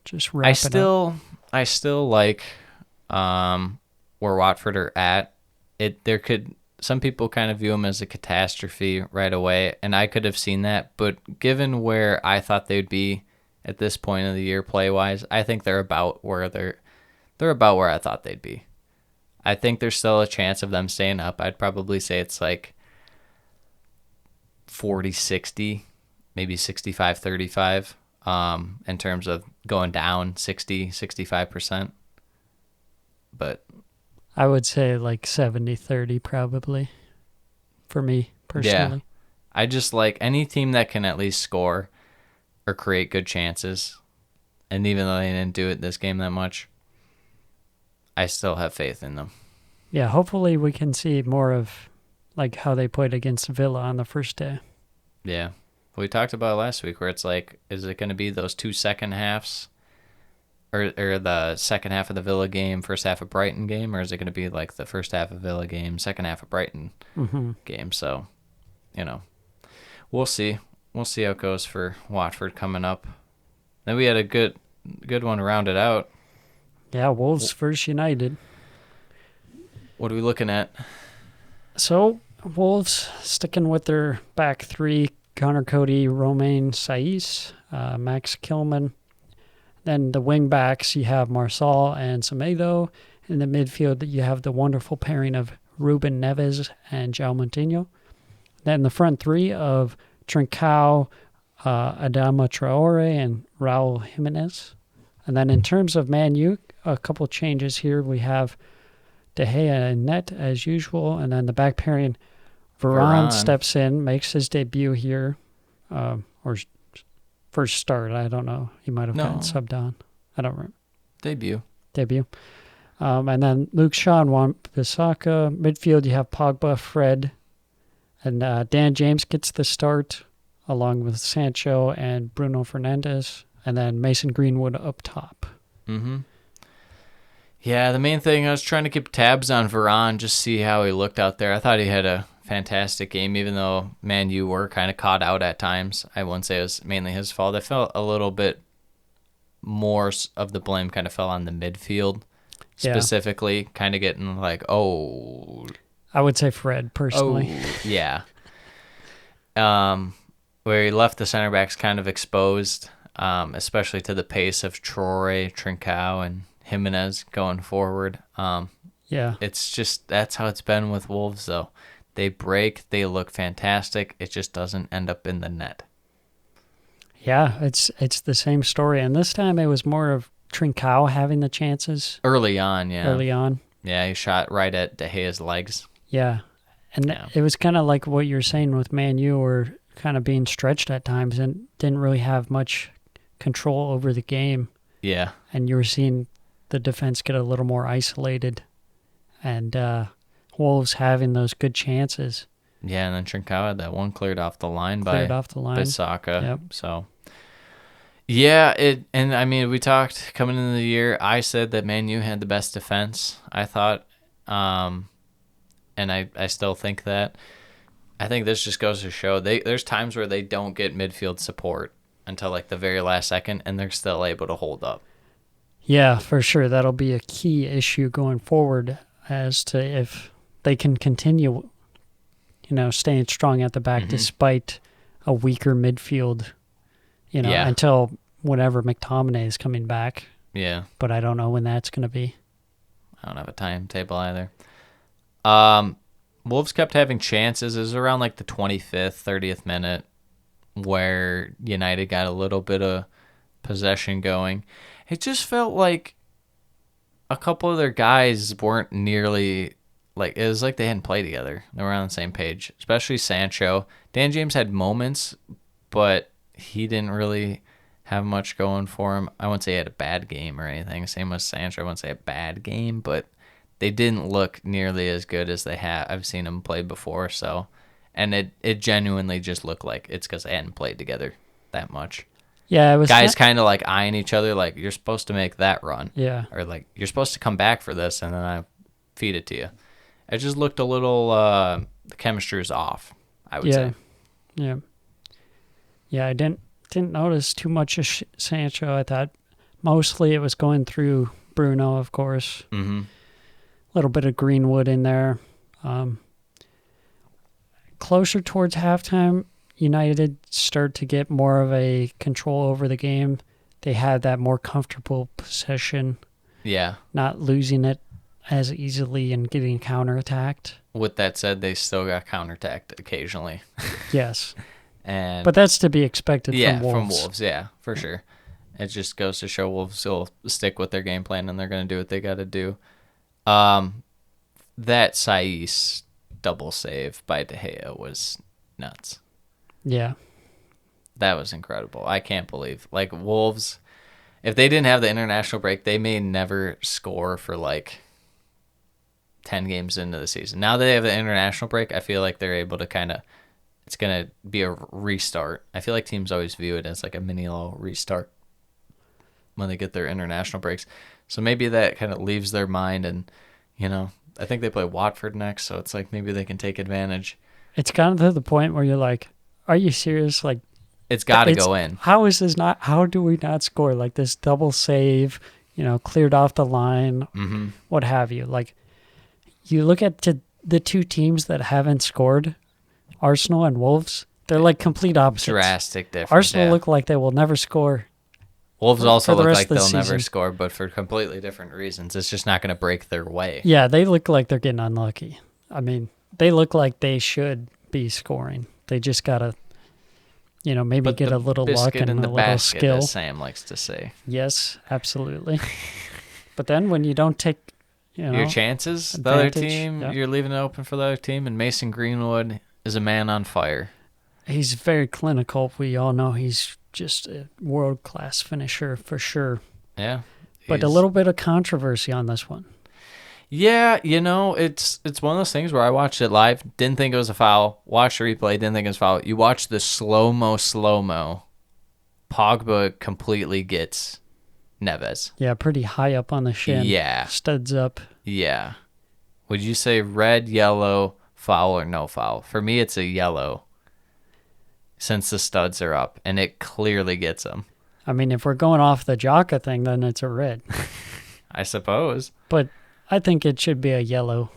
Speaker 7: Just wrap it up.
Speaker 1: I still like where Watford are at. Some people kind of view them as a catastrophe right away, and I could have seen that, but given where I thought they'd be at this point of the year play-wise, I think they're about where I thought they'd be. I think there's still a chance of them staying up. I'd probably say it's like 40-60, maybe 65-35 in terms of going down 60-65%. But
Speaker 7: I would say like 70-30 probably for me personally.
Speaker 1: Yeah. I just like any team that can at least score or create good chances. And even though they didn't do it this game that much, I still have faith in them.
Speaker 7: Yeah, hopefully we can see more of like how they played against Villa on the first day.
Speaker 1: Yeah. We talked about it last week where it's like, is it going to be those 2 second halves or the second half of the Villa game, first half of Brighton game, or is it going to be like the first half of Villa game, second half of Brighton game? So, we'll see. We'll see how it goes for Watford coming up. Then we had a good one to round it out.
Speaker 7: Yeah, Wolves versus United.
Speaker 1: What are we looking at?
Speaker 7: So, Wolves sticking with their back 3, Connor Cody, Romain Saiz, Max Kilman. Then the wing backs, you have Marsal and Semedo. In the midfield, you have the wonderful pairing of Ruben Neves and João Moutinho. Then the front 3 of Trincao, Adama Traore, and Raul Jimenez. And then in terms of Man U, a couple changes here. We have De Gea and net as usual. And then the back pairing, Varane steps in, makes his debut here, or first start. I don't know. He might have gotten subbed on. I don't remember.
Speaker 1: Debut.
Speaker 7: And then Luke Shaw and Wan-Bissaka. Midfield, you have Pogba, Fred, and Dan James gets the start along with Sancho and Bruno Fernandes. And then Mason Greenwood up top.
Speaker 1: Mm-hmm. Yeah, the main thing, I was trying to keep tabs on Varane, just see how he looked out there. I thought he had a fantastic game, even though Man U were kind of caught out at times. I wouldn't say it was mainly his fault. I felt a little bit more of the blame kind of fell on the midfield, specifically, kind of getting like,
Speaker 7: I would say Fred, personally.
Speaker 1: Yeah. Where he left the center backs kind of exposed, especially to the pace of Traore, Trincao, and Jimenez going forward. It's just, that's how it's been with Wolves, though. They break, they look fantastic. It just doesn't end up in the net.
Speaker 7: Yeah, it's the same story. And this time it was more of Trincao having the chances.
Speaker 1: Early on. Yeah, he shot right at De Gea's legs.
Speaker 7: Yeah. And it was kind of like what you're saying with Man U, were kind of being stretched at times and didn't really have much control over the game.
Speaker 1: Yeah.
Speaker 7: And you were seeing the defense get a little more isolated. And Wolves having those good chances.
Speaker 1: Yeah, and then Trincao had that one cleared off the line by Bissaka.
Speaker 7: Yep.
Speaker 1: So, yeah, and I mean, we talked coming into the year, I said that Man U had the best defense, I thought, and I still think that. I think this just goes to show there's times where they don't get midfield support until like the very last second, and they're still able to hold up.
Speaker 7: Yeah, for sure. That'll be a key issue going forward as to if they can continue, staying strong at the back despite a weaker midfield,
Speaker 1: Yeah.
Speaker 7: until whenever McTominay is coming back.
Speaker 1: Yeah.
Speaker 7: But I don't know when that's going to be.
Speaker 1: I don't have a timetable either. Wolves kept having chances. It was around like the 25th, 30th minute where United got a little bit of possession going. It just felt like a couple of their guys weren't nearly like, it was like they hadn't played together. They were on the same page, especially Sancho. Dan James had moments, but he didn't really have much going for him. I wouldn't say he had a bad game or anything. Same with Sancho. I wouldn't say a bad game, but they didn't look nearly as good as they have. I've seen them play before, so, and it genuinely just looked like it's because they hadn't played together that much.
Speaker 7: Yeah, it was
Speaker 1: guys kind of like eyeing each other, like you're supposed to make that run,
Speaker 7: or
Speaker 1: like you're supposed to come back for this, and then I feed it to you. It just looked a little. The chemistry is off, I would say.
Speaker 7: Yeah. I didn't notice too much of Sancho. I thought mostly it was going through Bruno, of course.
Speaker 1: Mm-hmm.
Speaker 7: A little bit of Greenwood in there. Closer towards halftime, United start to get more of a control over the game. They had that more comfortable possession.
Speaker 1: Yeah.
Speaker 7: Not losing it as easily and getting counterattacked.
Speaker 1: With that said, they still got counterattacked occasionally.
Speaker 7: Yes.
Speaker 1: But
Speaker 7: that's to be expected
Speaker 1: from
Speaker 7: Wolves.
Speaker 1: From Wolves, yeah, for sure. It just goes to show Wolves will stick with their game plan and they're going to do what they got to do. That Saiss double save by De Gea was nuts.
Speaker 7: Yeah.
Speaker 1: That was incredible. I can't believe. Like, Wolves, if they didn't have the international break, they may never score for like 10 games into the season. Now that they have the international break, I feel like they're able to kind of, it's going to be a restart. I feel like teams always view it as like a mini little restart when they get their international breaks. So maybe that kind of leaves their mind, and, I think they play Watford next, so it's like maybe they can take advantage.
Speaker 7: It's gotten to the point where you're like, are you serious? Like,
Speaker 1: it's got to go in.
Speaker 7: How do we not score? Like this double save, cleared off the line, what have you. Like, you look at the two teams that haven't scored, Arsenal and Wolves, they're like complete opposites.
Speaker 1: Drastic difference.
Speaker 7: Arsenal look like they will never score.
Speaker 1: Wolves also look like they'll never
Speaker 7: season.
Speaker 1: score, but for completely different reasons. It's just not going to break their way.
Speaker 7: Yeah, they look like they're getting unlucky. I mean, they look like they should be scoring. They just got to, maybe get a little luck and a little skill.
Speaker 1: As Sam likes to say.
Speaker 7: Yes, absolutely. But then when you don't take,
Speaker 1: your chances, the other team, you're leaving it open for the other team, and Mason Greenwood is a man on fire.
Speaker 7: He's very clinical. We all know he's just a world-class finisher for sure.
Speaker 1: Yeah.
Speaker 7: But a little bit of controversy on this one.
Speaker 1: Yeah, it's one of those things where I watched it live, didn't think it was a foul, watched the replay, didn't think it was a foul. You watch the slow-mo, Pogba completely gets Neves.
Speaker 7: Yeah, pretty high up on the shin.
Speaker 1: Yeah.
Speaker 7: Studs up.
Speaker 1: Yeah. Would you say red, yellow, foul, or no foul? For me, it's a yellow, since the studs are up, and it clearly gets him.
Speaker 7: I mean, if we're going off the Jaka thing, then it's a red.
Speaker 1: I suppose.
Speaker 7: But I think it should be a yellow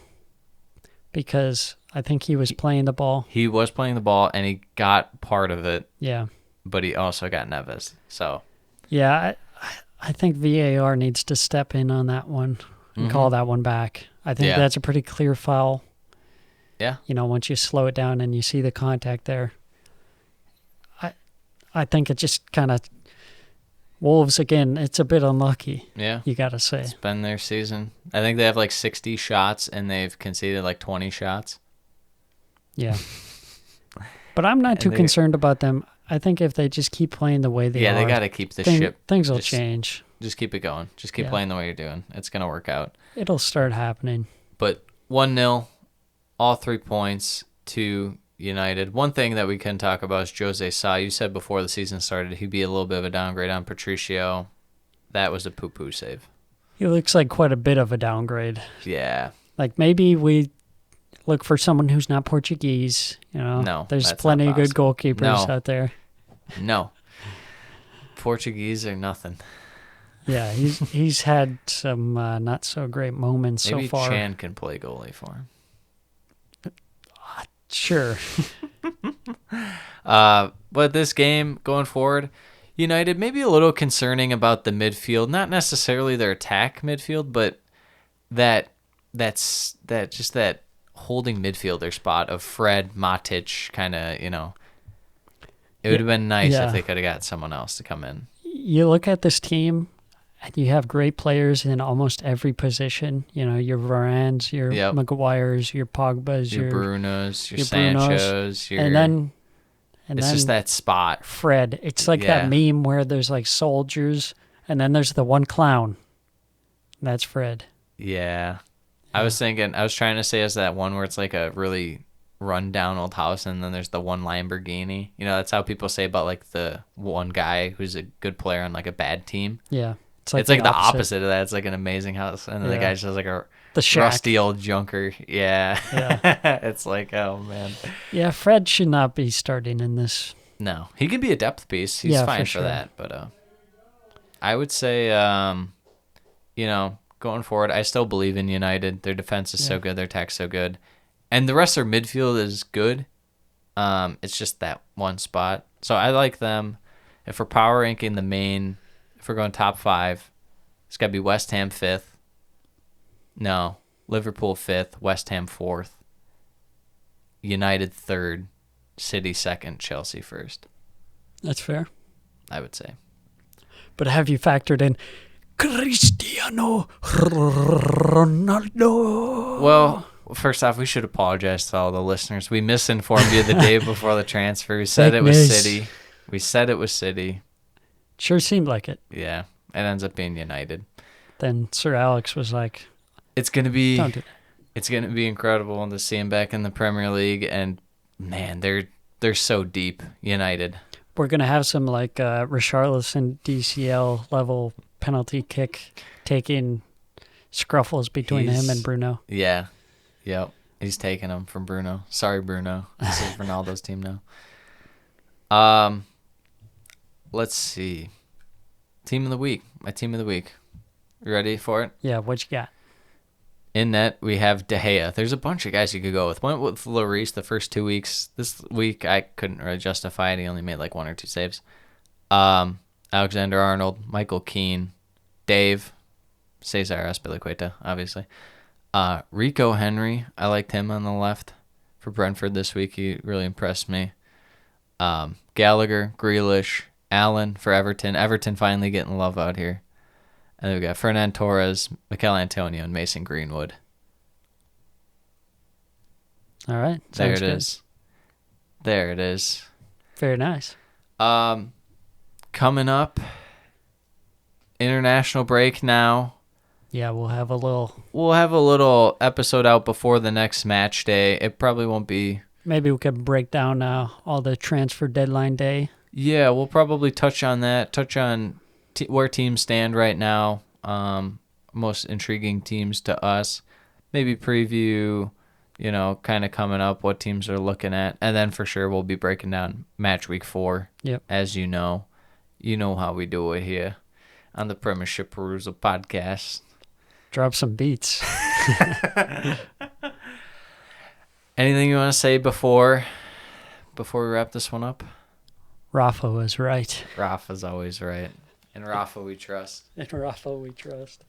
Speaker 7: because I think he was playing the ball.
Speaker 1: He was playing the ball, and he got part of it.
Speaker 7: Yeah.
Speaker 1: But he also got Neves. So.
Speaker 7: Yeah, I think VAR needs to step in on that one and call that one back. I think that's a pretty clear foul.
Speaker 1: Yeah.
Speaker 7: Once you slow it down and you see the contact there. I think it just kind of, Wolves, again, it's a bit unlucky.
Speaker 1: Yeah.
Speaker 7: You got to say.
Speaker 1: It's been their season. I think they have like 60 shots, and they've conceded like 20 shots.
Speaker 7: Yeah. But I'm not too concerned about them. I think if they just keep playing the way they are.
Speaker 1: Yeah, they got to keep the ship.
Speaker 7: Things will change.
Speaker 1: Just keep it going. Just keep playing the way you're doing. It's going to work out.
Speaker 7: It'll start happening.
Speaker 1: But 1-0, all 3 points to United. One thing that we can talk about is Jose Sa. You said before the season started he'd be a little bit of a downgrade on Patricio. That was a poo-poo save.
Speaker 7: He looks like quite a bit of a downgrade.
Speaker 1: Yeah.
Speaker 7: Like maybe we look for someone who's not Portuguese.
Speaker 1: No,
Speaker 7: there's plenty of good goalkeepers out there.
Speaker 1: No. Portuguese are nothing.
Speaker 7: Yeah, he's had some not so great moments
Speaker 1: Maybe
Speaker 7: so far.
Speaker 1: Chan can play goalie for him.
Speaker 7: Sure.
Speaker 1: But this game going forward, United maybe a little concerning about the midfield. Not necessarily their attack midfield, but that holding midfielder spot of Fred, Matic, kind of, it would have been nice if they could have got someone else to come in.
Speaker 7: You look at this team, and you have great players in almost every position. Your Varans, your Maguires, your Pogbas,
Speaker 1: your Brunos, your
Speaker 7: Brunos,
Speaker 1: Sanchos,
Speaker 7: and then
Speaker 1: just that spot.
Speaker 7: Fred. It's like that meme where there's like soldiers, and then there's the one clown. That's Fred.
Speaker 1: Yeah. I was trying to say as that one where it's like a really run down old house and then there's the one Lamborghini. That's how people say about like the one guy who's a good player on like a bad team.
Speaker 7: Yeah.
Speaker 1: It's like the opposite of that. It's like an amazing house. And then the guy just has like a rusty old junker. Yeah. It's like, oh man.
Speaker 7: Yeah, Fred should not be starting in this.
Speaker 1: No. He can be a depth piece. He's fine for that. But I would say going forward, I still believe in United. Their defense is so good, their attack's so good. And the rest of their midfield is good. It's just that one spot. So I like them. If we're power ranking if we're going top 5, it's got to be West Ham 5th. No, Liverpool 5th, West Ham 4th, United 3rd, City 2nd, Chelsea 1st.
Speaker 7: That's fair.
Speaker 1: I would say.
Speaker 7: But have you factored in Cristiano Ronaldo?
Speaker 1: Well, first off, we should apologize to all the listeners. We misinformed you the day before the transfer. We said it was City.
Speaker 7: Sure seemed like it.
Speaker 1: Yeah, it ends up being United.
Speaker 7: Then Sir Alex was like,
Speaker 1: "It's gonna be,
Speaker 7: don't do that.
Speaker 1: It's gonna be incredible to see him back in the Premier League." And man, they're so deep, United.
Speaker 7: We're gonna have some like Richarlison DCL level penalty kick taking scruffles between him and Bruno.
Speaker 1: Yeah, yep. He's taking them from Bruno. Sorry, Bruno. This is Ronaldo's team now. Let's see. Team of the week. My team of the week. You ready for it?
Speaker 7: Yeah, what you got?
Speaker 1: In net, we have De Gea. There's a bunch of guys you could go with. Went with Lloris the first 2 weeks. This week, I couldn't really justify it. He only made like 1 or 2 saves. Alexander-Arnold, Michael Keane, Dave, Cesar Azpilicueta, obviously. Rico Henry, I liked him on the left for Brentford this week. He really impressed me. Gallagher, Grealish, Allen for Everton. Everton finally getting love out here. And then we got Fernan Torres, Mikel Antonio, and Mason Greenwood.
Speaker 7: All right.
Speaker 1: There it is. There it is.
Speaker 7: Very nice.
Speaker 1: Coming up, international break now.
Speaker 7: Yeah, we'll have a little
Speaker 1: episode out before the next match day. It probably won't be. Maybe
Speaker 7: we could break down all the transfer deadline day.
Speaker 1: Yeah, we'll probably touch on that. Touch on where teams stand right now. Most intriguing teams to us. Maybe preview, kind of coming up what teams are looking at, and then for sure we'll be breaking down Matchweek 4.
Speaker 7: Yep.
Speaker 1: As you know how we do it here on the Premiership Perusal podcast.
Speaker 7: Drop some beats.
Speaker 1: Anything you want to say before we wrap this one up?
Speaker 7: Rafa was right.
Speaker 1: Rafa's always right. In Rafa we trust.
Speaker 7: In Rafa we trust.